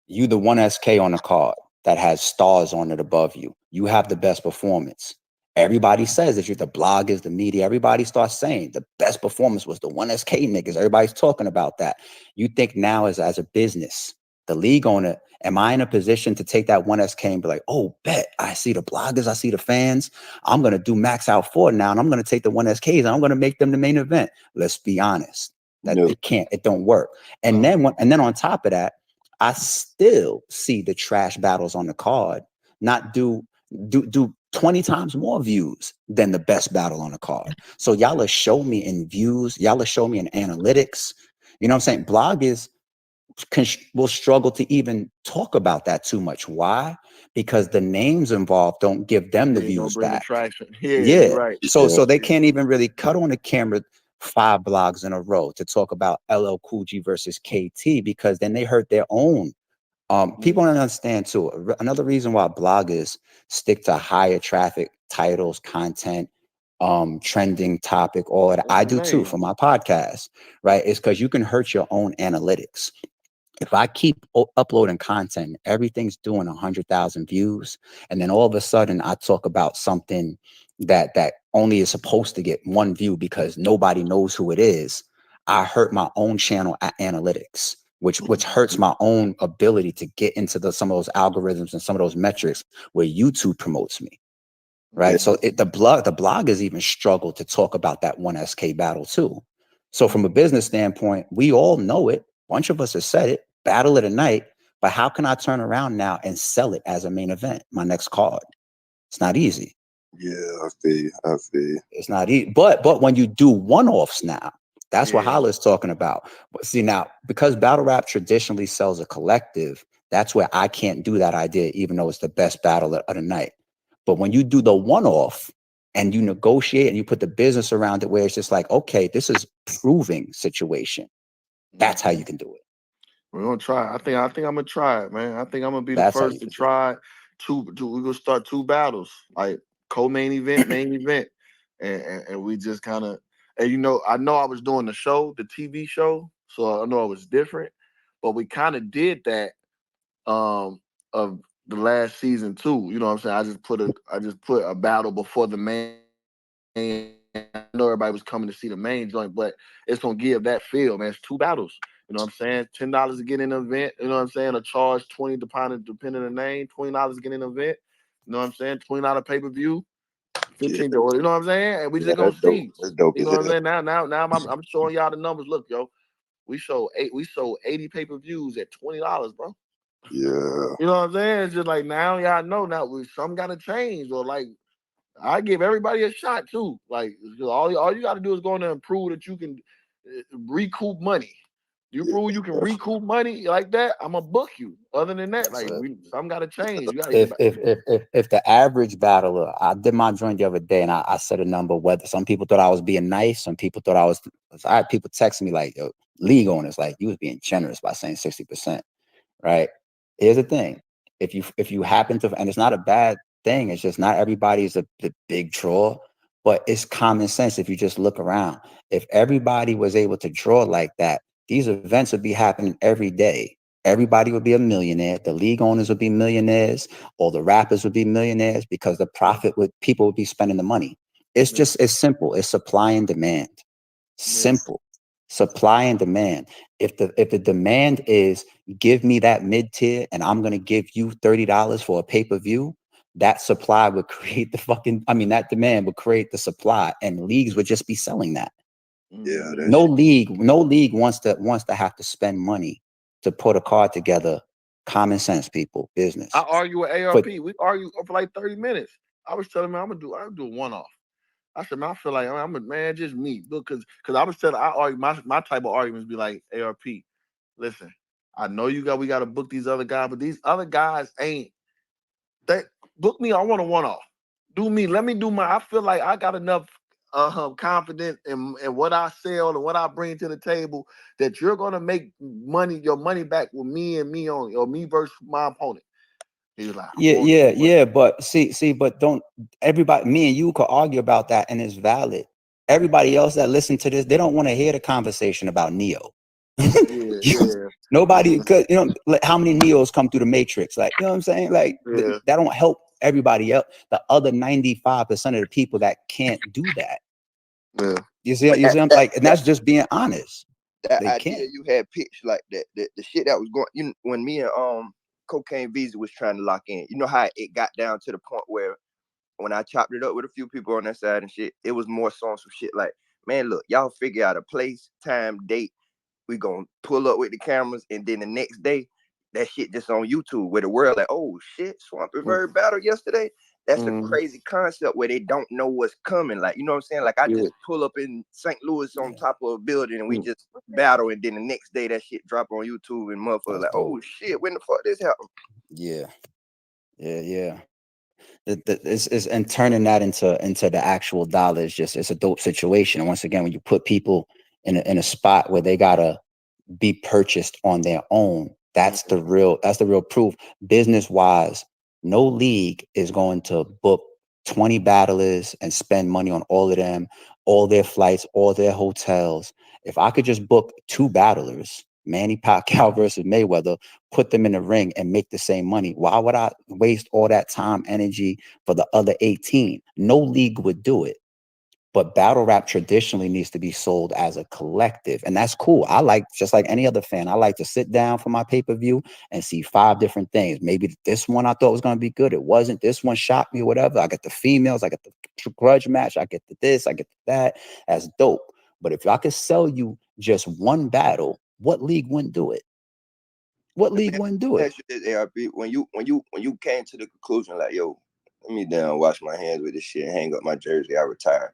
Speaker 5: you the 1SK on the card that has stars on it above you. You have the best performance. Everybody says that you're the bloggers, the media, everybody starts saying the best performance was the 1SK niggas. Everybody's talking about that. You think now as a business, the league owner, am I in a position to take that 1SK and be like, oh, bet, I see the bloggers, I see the fans, I'm going to do max out 4 now, and I'm going to take the 1SKs and I'm going to make them the main event. Let's be honest. It don't work. And then on top of that, I still see the trash battles on the card not do 20 times more views than the best battle on the card. So y'all will show me in views, y'all will show me in analytics. You know what I'm saying? Bloggers will struggle to even talk about that too much. Why? Because the names involved don't give them the views back.
Speaker 3: Yeah. Right.
Speaker 5: So they can't even really cut on the camera 5 blogs in a row to talk about LL Cool J versus KT, because then they hurt their own. People don't understand too. Another reason why bloggers stick to higher traffic titles, content, trending topic, all that. I do too for my podcast, right? It's because you can hurt your own analytics. If I keep uploading content, everything's doing 100,000 views, and then all of a sudden I talk about something that only is supposed to get 1 view because nobody knows who it is, I hurt my own channel analytics, which hurts my own ability to get into some of those algorithms and some of those metrics where YouTube promotes me. Right. Yeah. So the bloggers even struggle to talk about that 1SK battle too. So from a business standpoint, we all know it. A bunch of us have said it, battle it tonight. But how can I turn around now and sell it as a main event, my next card? It's not easy.
Speaker 4: Yeah, I see.
Speaker 5: It's not easy. But when you do one-offs now, that's what Holla is talking about. But see, now, because battle rap traditionally sells a collective, that's where I can't do that idea, even though it's the best battle of the night. But when you do the one-off, and you negotiate and you put the business around it where it's just like, okay, this is proving situation. That's how you can do it.
Speaker 3: We're gonna try. I think I'm gonna try it, man. I think I'm gonna be the
Speaker 5: That's how
Speaker 3: first
Speaker 5: you
Speaker 3: to
Speaker 5: can do it.
Speaker 3: try we're gonna start 2 battles, like co-main event, main event. And we just kind of, and I know I was doing the show, the TV show, so I know it was different, but we kind of did that of the last season too. You know what I'm saying? I just put a battle before the main. I know everybody was coming to see the main joint, but it's gonna give that feel, man. It's 2 battles. You know what I'm saying? $10 to get in an event. You know what I'm saying? A charge 20 depending on the name. $20 to get in an event. You know what I'm saying? $20 pay-per-view. $15. You know what I'm saying? And we just gonna
Speaker 4: that's dope.
Speaker 3: see.
Speaker 4: That's dope.
Speaker 3: You know what I'm saying? Now I'm showing y'all the numbers. Look, yo, we sold 80 pay-per-views at $20, bro.
Speaker 4: Yeah.
Speaker 3: You know what I'm saying? It's just like now y'all know now some gotta change, or like I give everybody a shot too. Like all you got to do is go in there and prove that you can recoup money. You prove you can recoup money like that, I'm gonna book you. Other than that, like some got to change. You got to get back.
Speaker 5: If the average battler, I did my joint the other day and I said a number. Whether some people thought I was being nice, some people thought I had people texting me like, yo, league owners, like you was being generous by saying 60%. Right. Here's the thing. If you happen to, and it's not a bad thing, it's just not everybody is the big draw, but it's common sense. If you just look around, if everybody was able to draw like that, these events would be happening every day. Everybody would be a millionaire. The league owners would be millionaires, or the rappers would be millionaires because people would be spending the money. It's simple. It's supply and demand. Simple. Supply and demand. If the demand is give me that mid-tier and I'm going to give you $30 for a pay-per-view, that supply would create that demand would create the supply, and leagues would just be selling that.
Speaker 4: Yeah.
Speaker 5: No league wants to have to spend money to put a card together. Common sense, people, business.
Speaker 3: I argue with ARP. We argue for like 30 minutes. I was telling him I'm gonna do a one-off. I said, man, I feel like man, just me. Because I was telling, I argue my type of arguments be like, ARP, listen, I know we got to book these other guys, but these other guys ain't. They book me. I want a one-off. Do me. Let me do my. I feel like I got enough confidence in what I sell and what I bring to the table that you're gonna make your money back with me and me on, or me versus my opponent. He was like,
Speaker 5: yeah. But but don't everybody. Me and you could argue about that, and it's valid. Everybody else that listen to this, they don't want to hear the conversation about Neo. Nobody could, like, how many Neos come through the Matrix? Like, you know what I'm saying? Like, that don't help everybody else. The other 95% of the people that can't do that.
Speaker 3: Yeah.
Speaker 5: You see, like, and that's just being honest.
Speaker 4: That
Speaker 5: they
Speaker 4: idea
Speaker 5: can't.
Speaker 4: you had pitched, like that, the shit that was going, when me and Cocaine Visa was trying to lock in, you know how it got down to the point where when I chopped it up with a few people on that side and shit, it was more so on some shit like, man, look, y'all figure out a place, time, date. We gonna pull up with the cameras, and then the next day, that shit just on YouTube where the world like, oh shit, Swamp and Bird battle yesterday. That's a crazy concept where they don't know what's coming. Like, you know what I'm saying? Like, I just pull up in St. Louis on top of a building and we just battle, and then the next day that shit drop on YouTube and motherfuckers like, oh shit, when the fuck this happened?
Speaker 5: Yeah. It's and turning that into the actual dollar is just, it's a dope situation. And once again, when you put people in a spot where they gotta be purchased on their own, that's the real proof. Business wise, no league is going to book 20 battlers and spend money on all of them, all their flights, all their hotels. If I could just book 2 battlers, Manny Pacquiao versus Mayweather, put them in the ring and make the same money, why would I waste all that time, energy for the other 18? No league would do it. But battle rap traditionally needs to be sold as a collective. And that's cool. I like, just like any other fan, I like to sit down for my pay-per-view and see 5 different things. Maybe this one I thought was going to be good. It wasn't. This one shocked me, whatever. I get the females, I get the grudge match, I get the this, I get the that. That's dope. But if I could sell you just one battle, what league wouldn't do it? What league wouldn't do it?
Speaker 4: ARP, when you came to the conclusion like, yo, let me down, wash my hands with this shit, and hang up my jersey, I retire.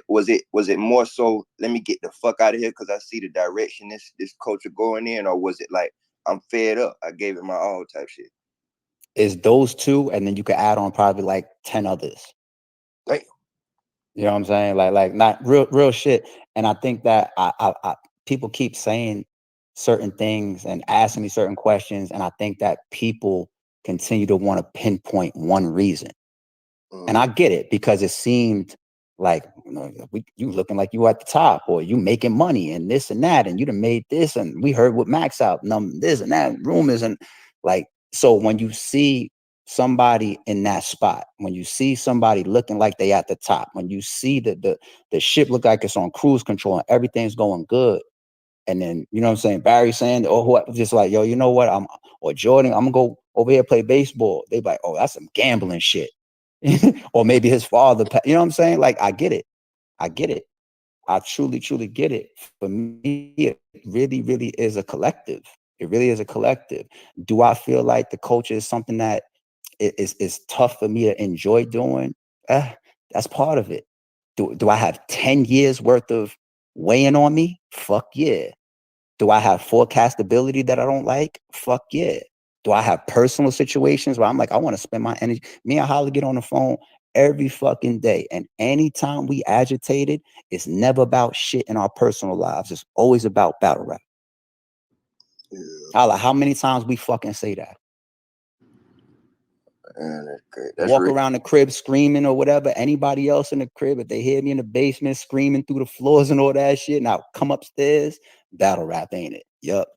Speaker 4: Was it more so, let me get the fuck out of here because I see the direction this culture going in, or was it like, I'm fed up, I gave it my all type shit?
Speaker 5: It's those two, and then you could add on probably like 10 others.
Speaker 4: Damn.
Speaker 5: You know what I'm saying? Like not real shit. And I think that I people keep saying certain things and asking me certain questions, and I think that people continue to want to pinpoint one reason. And I get it, because it seemed like, you know, you looking like you at the top, or you making money and this and that, and you done made this, and we heard what Max out, this and that, rumors, and like, so when you see somebody in that spot, when you see somebody looking like they at the top, when you see the ship look like it's on cruise control and everything's going good, and then, you know what I'm saying, Barry saying, or whoever, just like, yo, you know what, or Jordan, I'm gonna go over here play baseball. They be like, oh, that's some gambling shit. Or maybe his father, you know what I'm saying? Like, I get it. I truly get it. For me, it really is a collective. It really is a collective. Do I feel like the culture is something that is tough for me to enjoy doing? That's part of it. Do I have 10 years worth of weighing on me? Fuck yeah. Do I have forecastability that I don't like? Fuck yeah. Do I have personal situations where I'm like, I want to spend my energy? Me and Holla get on the phone every fucking day. And anytime we agitated, it's never about shit in our personal lives. It's always about battle rap.
Speaker 4: Yeah.
Speaker 5: Holla, how many times we fucking say that?
Speaker 4: Man, that's great. That's
Speaker 5: Walk around the crib screaming or whatever. Anybody else in the crib, if they hear me in the basement screaming through the floors and all that shit, now come upstairs, battle rap, ain't it? Yup.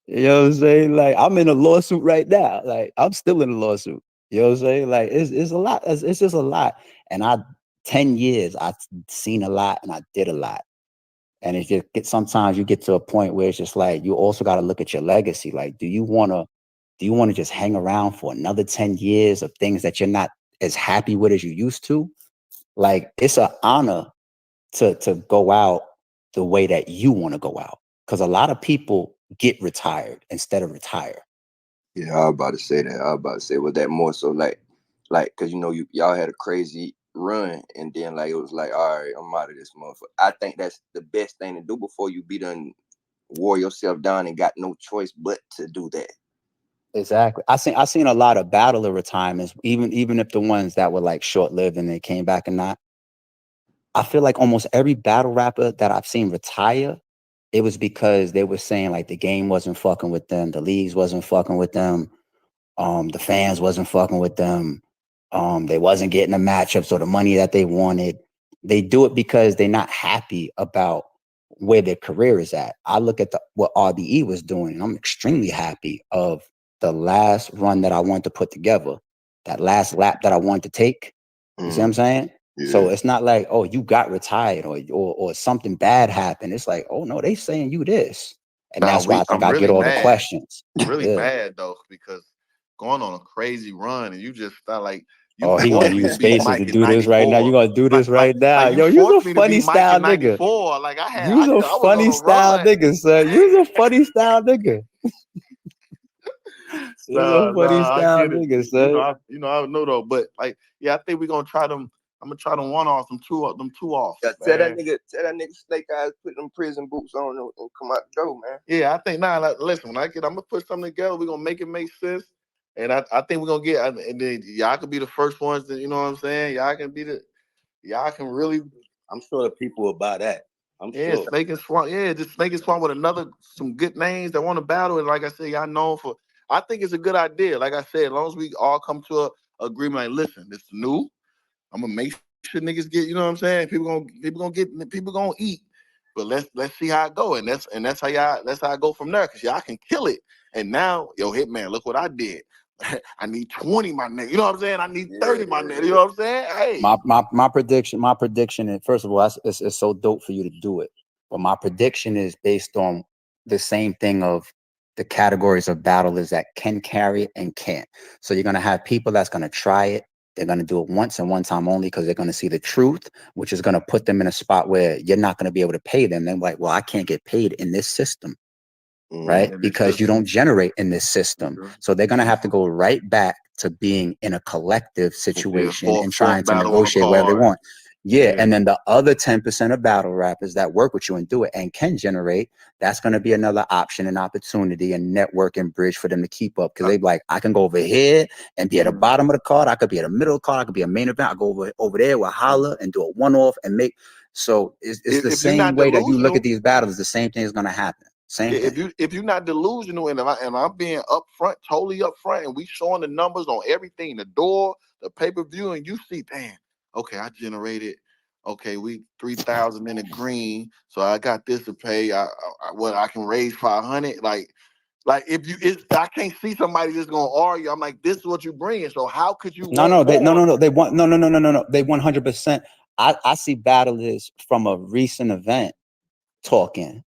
Speaker 5: You know what I'm saying? Like, I'm in a lawsuit right now. Like, I'm still in a lawsuit. You know what I'm saying? Like, it's a lot. It's just a lot. And 10 years, I've seen a lot and I did a lot. And it's just sometimes you get to a point where it's just like, you also got to look at your legacy. Like, do you want to just hang around for another 10 years of things that you're not as happy with as you used to? Like, it's an honor to go out the way that you want to go out. Because a lot of people get retired instead of retire.
Speaker 4: Yeah, I was about to say that. I was about to say, was that more so like, cause you know, y'all had a crazy run, and then like it was like, all right, I'm out of this motherfucker. I think that's the best thing to do before you be done wore yourself down and got no choice but to do that.
Speaker 5: Exactly. I seen a lot of battler retirements, even if the ones that were like short lived and they came back and not. I feel like almost every battle rapper that I've seen retire, it was because they were saying like the game wasn't fucking with them, the leagues wasn't fucking with them, the fans wasn't fucking with them, they wasn't getting the matchups or the money that they wanted. They do it because they're not happy about where their career is at. I look at what RBE was doing, and I'm extremely happy of the last run that I wanted to put together, that last lap that I wanted to take. You see what I'm saying?
Speaker 4: Yeah.
Speaker 5: So it's not like, oh, you got retired or something bad happened. It's like, oh no, they saying you this. And that's why I think I get all the questions.
Speaker 3: Really mad though, because going on a crazy run and you just felt like
Speaker 5: you he gonna use spaces to do this right now. You gonna do this right now. Yo, you's a funny style nigga.
Speaker 3: Like
Speaker 5: you's a funny style nigga, son. You's a funny style nigga.
Speaker 3: Nah, I get it. You know, I know though, but like, yeah, I think we're gonna try them. I'm gonna try them one off, them two off.
Speaker 4: Yeah, tell that nigga Snake Eyes put them prison boots on and come out the door, man.
Speaker 3: Yeah, I think like, listen, I'm gonna put something together. We're gonna make it make sense, and I think we're gonna get. And then y'all can be the first ones that, you know what I'm saying. Y'all can really.
Speaker 2: I'm sure the people will buy that. I'm sure.
Speaker 3: Snake and Swamp. Yeah, just Snake and Swamp with some good names that want to battle. And like I said, y'all known for. I think it's a good idea. Like I said, as long as we all come to a agreement, like, listen, it's new. I'm gonna make sure niggas get. You know what I'm saying? People gonna eat. But let's see how it go, and that's how I go from there, because y'all can kill it. And now, yo, Hitman, look what I did. I need 20, my nigga. You know what I'm saying? I need 30, my nigga. You know what I'm saying? Hey,
Speaker 5: my prediction. And first of all, it's so dope for you to do it. But my prediction is based on the same thing of the categories of battlers that can carry it and can't. So you're gonna have people that's gonna try it. They're going to do it once and one time only, because they're going to see the truth, which is going to put them in a spot where you're not going to be able to pay them. They're like, well, I can't get paid in this system, right? Because you don't generate in this system. So they're going to have to go right back to being in a collective situation and trying to negotiate whatever they want. Yeah, and then the other 10% of battle rappers that work with you and do it and can generate, that's going to be another option and opportunity and network and bridge for them to keep up. Because they be like, I can go over here and be at the bottom of the card. I could be at the middle of the card. I could be a main event. I go over there with Holla and do a one-off and make. So it's the same way that you look at these battles. The same thing is going to happen. Same thing.
Speaker 3: If you're not delusional and I'm being upfront, totally upfront, and we showing the numbers on everything, the door, the pay-per-view, and you see, damn, okay, I generated, okay, we 3,000 in the green, so I got this to pay. I can raise 500. Like I can't see somebody just gonna argue. I'm like, this is what you bringing. So how could you?
Speaker 5: No. They want no. They 100%. I see battlers from a recent event talking.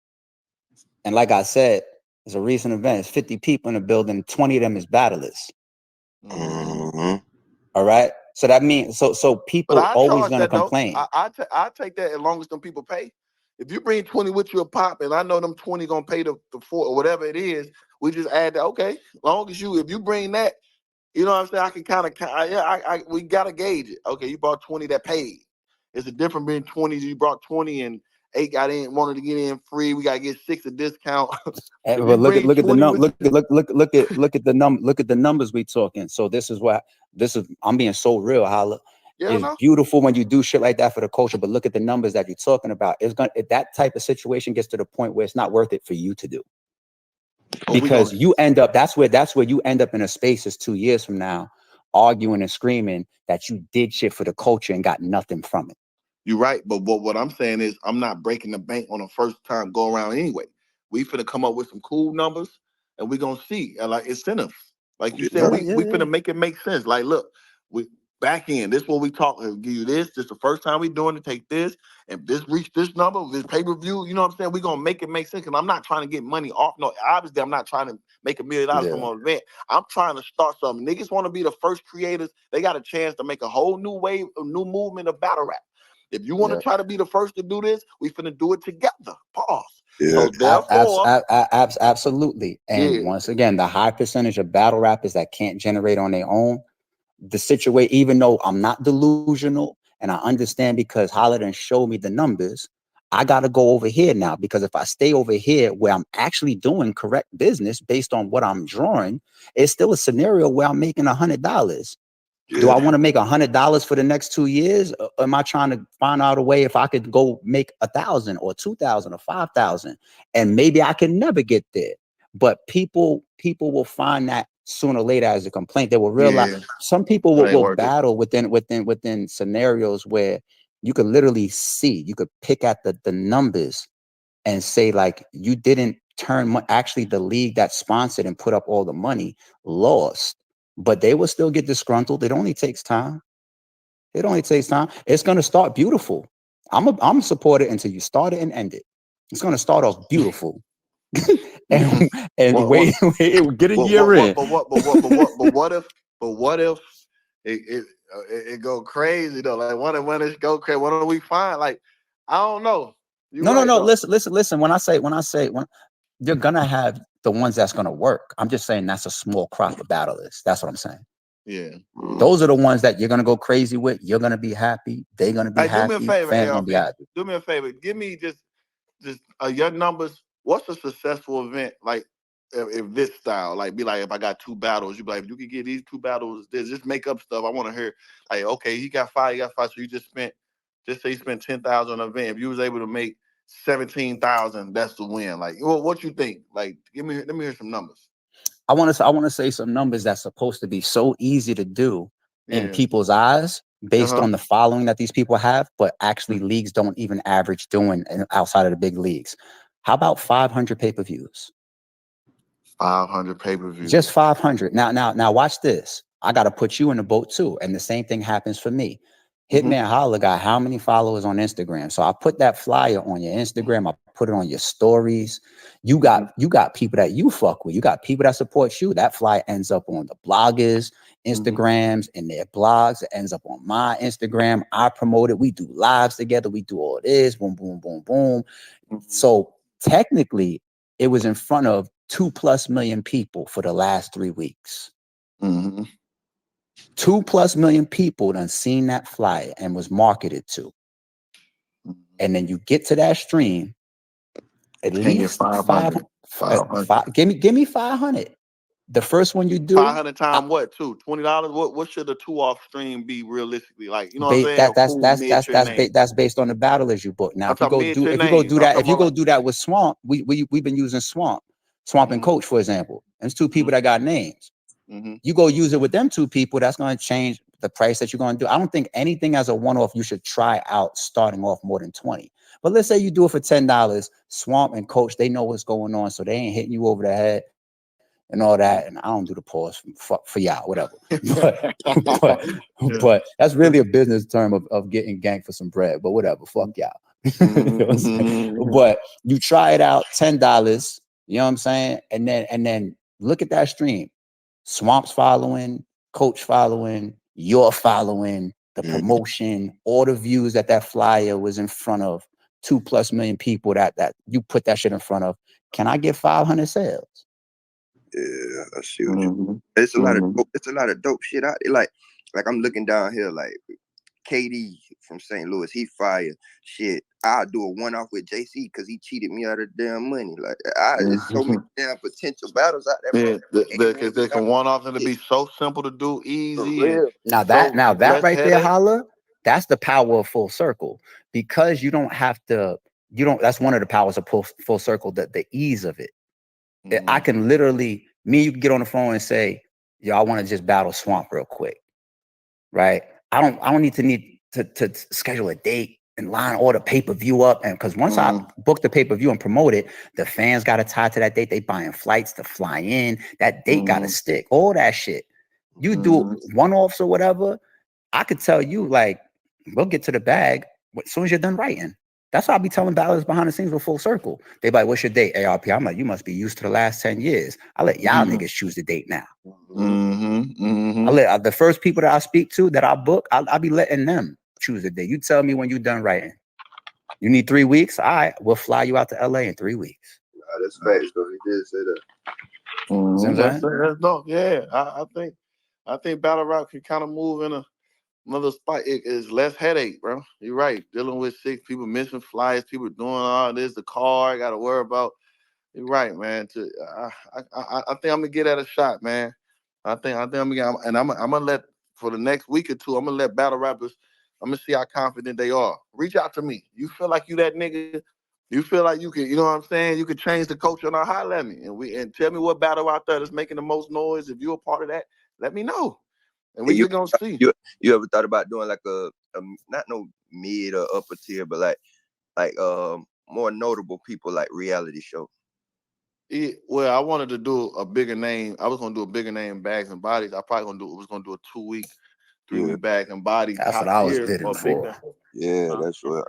Speaker 5: And like I said, it's a recent event. It's 50 people in the building. 20 of them is battlers.
Speaker 4: Mm-hmm.
Speaker 5: All right. So that means so people always gonna complain.
Speaker 3: I take that as long as them people pay. If you bring 20 with you a pop, and I know them 20 gonna pay the 4 or whatever it is, we just add that. Okay, as long as if you bring that, you know what I'm saying. I can kind of we gotta gauge it. Okay, you brought 20 that paid. It's a difference between 20. You brought 20 and 8 wanted to get in free. We gotta get 6 a discount.
Speaker 5: But look at the numbers we talking. So this is I'm being so real, Holla. It's beautiful when you do shit like that for the culture, but look at the numbers that you're talking about. If that type of situation gets to the point where it's not worth it for you to do. Because you end up that's where you end up in a space is 2 years from now, arguing and screaming that you did shit for the culture and got nothing from it.
Speaker 3: You're right, but what I'm saying is I'm not breaking the bank on the first time go around anyway. We finna come up with some cool numbers and we're gonna see and like incentives. Like you said, we finna make it make sense. Like, look, we back in. This is what we talk. We'll give you this. This is the first time we doing it. Take this. And this reach this number, this pay-per-view, you know what I'm saying? We're gonna make it make sense. And I'm not trying to get money off. No, obviously I'm not trying to make $1 million from an event. I'm trying to start something. Niggas want to be the first creators. They got a chance to make a whole new wave, a new movement of battle rap. If you want to try to be the first to do this, we finna do it together. Pause.
Speaker 4: Yeah.
Speaker 3: So therefore,
Speaker 5: absolutely. And once again, the high percentage of battle rappers that can't generate on their own, the situation, even though I'm not delusional and I understand because Holla done showed me the numbers, I gotta go over here now, because if I stay over here where I'm actually doing correct business based on what I'm drawing, it's still a scenario where I'm making $100. Do I want to make $100 for the next 2 years? Or am I trying to find out a way if I could go make 1,000 or 2,000 or 5,000? And maybe I can never get there. But people will find that sooner or later as a complaint. They will realize some people will battle within scenarios where you could literally see, you could pick at the numbers and say, like, you didn't actually the league that sponsored and put up all the money lost. But they will still get disgruntled. It only takes time. It's going to start beautiful. I'm supported until you start it and end it. It's going to start off beautiful. and get a year in.
Speaker 3: But what if it go crazy though? Like when it go crazy, what do we find? Like, I don't know.
Speaker 5: No. Listen. When I say you're gonna have the ones that's gonna work. I'm just saying that's a small crop of battlers. That's what I'm saying.
Speaker 3: Yeah.
Speaker 5: Those are the ones that you're gonna go crazy with. You're gonna be happy. They're gonna be happy.
Speaker 3: Do me a favor,
Speaker 5: fans
Speaker 3: ARP.
Speaker 5: gonna be happy.
Speaker 3: Do me a favor. Give me just your numbers. What's a successful event like? If this style, like, be like, if I got 2 battles, you be like, if you could get these 2 battles, just make up stuff. I want to hear, like, okay, he got 5, so you just say you spent 10,000 on an event. If you was able to make 17,000, that's the win. Like, what you think? Like, let me hear some numbers.
Speaker 5: I want to say some numbers that's supposed to be so easy to do in people's eyes based on the following that these people have, but actually leagues don't even average doing outside of the big leagues. How about 500 pay-per-views?
Speaker 3: 500 pay-per-views.
Speaker 5: Just 500. Now watch this. I got to put you in the boat too. And the same thing happens for me. Hitman Holla got how many followers on Instagram? So I put that flyer on your Instagram. I put it on your stories. You got people that you fuck with. You got people that support you. That flyer ends up on the bloggers, Instagrams, and their blogs. It ends up on my Instagram. I promote it. We do lives together. We do all this. Boom, boom, boom, boom. So technically, it was in front of 2+ million people for the last 3 weeks. 2+ million people done seen that flyer and was marketed to. and then you get to that stream, at least 500. Give me 500. The first one you do,
Speaker 3: 500 times what too? $20. What should a 2-off stream be realistically? Like, you know what I'm saying?
Speaker 5: That's based on the battlers you book. Now, if you go do that with Swamp, we've been using Swamp and Coach, for example. There's two people that got names. You go use it with them two people, that's going to change the price that you're going to do. I don't think anything as a one-off you should try out starting off more than 20. But let's say you do it for $10. Swamp and Coach, they know what's going on, so they ain't hitting you over the head and all that. And I don't do the pause for y'all, whatever. But that's really a business term of getting ganked for some bread. But whatever, fuck y'all. You know what I'm saying? But you try it out, $10. You know what I'm saying? And then look at that stream. Swamp's following, Coach following, you're following, the promotion, all the views that flyer was in front of, 2+ million people that you put that shit in front of. Can I get 500 sales?
Speaker 4: Yeah, I see what you. It's a lot of dope shit out there. Like I'm looking down here, like KD from St. Louis, he fired shit. I'll do a one-off with JC because he cheated me out of damn money. Like, there's so many damn potential battles out there.
Speaker 3: Because they can one-off and to be so simple to do, easy.
Speaker 5: Now that right there, Holla, that's the power of full circle. Because you don't have to, that's one of the powers of full circle, the ease of it. I can literally, you can get on the phone and say, yo, I want to just battle Swamp real quick. Right? I don't need to schedule a date and line all the pay-per-view up. And because once I book the pay-per-view and promote it, the fans got to tie to that date. They buying flights to fly in. That date got to stick. All that shit. You do one-offs or whatever, I could tell you, like, we'll get to the bag as soon as you're done writing. That's why I be telling battlers behind the scenes with full circle. They be like, what's your date, ARP? I'm like, you must be used to the last 10 years. I let y'all niggas choose the date now. I let the first people that I speak to, that I book, I'll be letting them choose the date. You tell me when you're done writing. You need 3 weeks? All right, we'll fly you out to LA in 3 weeks.
Speaker 4: Nah, that's facts, though. He did say that.
Speaker 3: That's dope. Yeah, I think battle rap can kind of move in another spot. It is less headache, bro. You're right. Dealing with 6 people, missing flights, people doing all this, the car, I got to worry about. You're right, man. I think I'm gonna get at a shot, man. I think I'm gonna let, for the next week or two, I'm gonna let battle rappers. I'm gonna see how confident they are. Reach out to me. You feel like you that nigga? You feel like you can? You know what I'm saying? You can change the culture, and holler at me, and tell me what battle out there that's making the most noise. If you're a part of that, let me know, and we just gonna see.
Speaker 4: You ever thought about doing like a not no mid or upper tier, but like more notable people, like reality show?
Speaker 3: Well, I wanted to do a bigger name. I was gonna do a bigger name, Bags and Bodies. I probably was gonna do a 2-week, 3-week Bags and Bodies.
Speaker 5: That's what I was bidding for.
Speaker 4: Yeah, that's what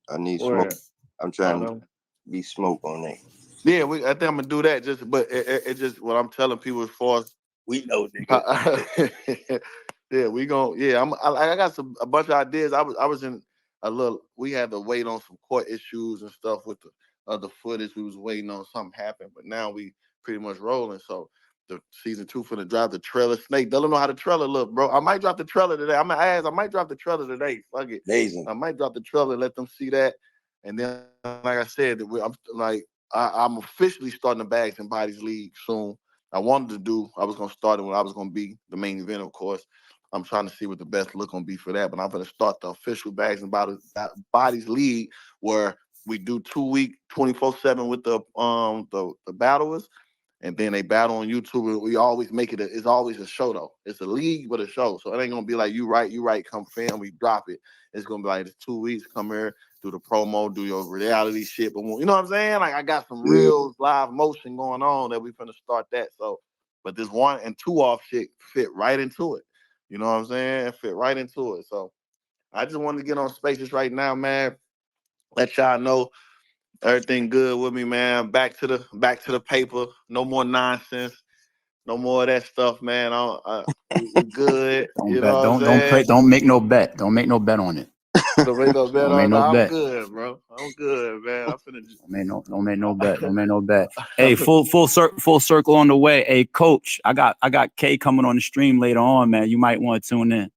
Speaker 4: I need. Smoke. I'm trying to be smoke on that.
Speaker 3: Yeah, I think I'm gonna do that. But it just what I'm telling people as far as
Speaker 2: we know, nigga.
Speaker 3: Yeah, we gonna. Yeah, I got a bunch of ideas. I was in a little. We had to wait on some court issues and stuff with the other footage. We was waiting on something happen, but now we pretty much rolling. So the season 2 finna drop the trailer. Snake, they don't know how the trailer look, bro. I might drop the trailer today. I might drop the trailer today. Fuck it.
Speaker 2: Amazing.
Speaker 3: I might drop the trailer and let them see that. And then, like I said, I'm officially starting the Bags and Bodies League soon. I was gonna start it when I was gonna be the main event, of course. I'm trying to see what the best look gonna be for that, but I'm gonna start the official Bags and Bodies League, where we do 2-week 24/7 with the battlers, and then they battle on YouTube. We always make it. It's always a show though. It's a league, but a show. So it ain't gonna be like you write, come film, we drop it. It's gonna be like it's 2 weeks. Come here, do the promo, do your reality shit. But you know what I'm saying? Like I got some real live motion going on that we finna start that. So, but this 1 and 2 off shit fit right into it. You know what I'm saying? Fit right into it. So I just wanted to get on Spaces right now, man. Let y'all know everything good with me, man. Back to the paper. No more nonsense. No more of that stuff, man. We good.
Speaker 5: Don't make no bet. Don't make no bet on it.
Speaker 3: Don't make no bet on it. I'm good, bro. I'm good, man. I'm finna just...
Speaker 5: Don't make no bet. Don't make no bet. Hey, full circle on the way. Hey, Coach, I got K coming on the stream later on, man. You might want to tune in.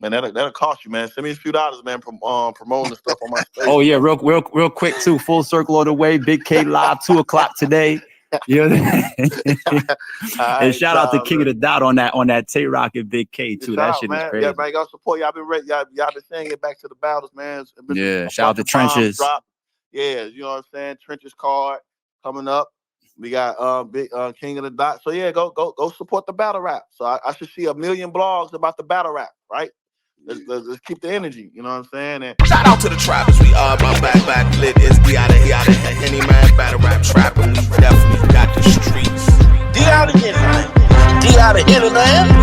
Speaker 3: Man, that'll cost you, man. Send me a few dollars, man, from promoting the stuff on my space.
Speaker 5: Oh yeah, real quick too. Full circle of the way. Big K live 2:00 today. You know, and shout out to King of the Dot on that Tay Rock and Big K too. That shit is crazy.
Speaker 3: Yeah, man, y'all support. Y'all been ready. Y'all been saying get back to the battles, man.
Speaker 5: Yeah, shout out to Trenches.
Speaker 3: Yeah, you know what I'm saying. Trenches card coming up. We got big King of the Dot. So yeah, go support the battle rap. So I should see 1 million blogs about the battle rap, right? Let's keep the energy, you know what I'm saying? And
Speaker 1: shout out to the trappers, we are back lit. It's the out of any man battle rap trapping. We definitely got the streets.
Speaker 6: The out of any man.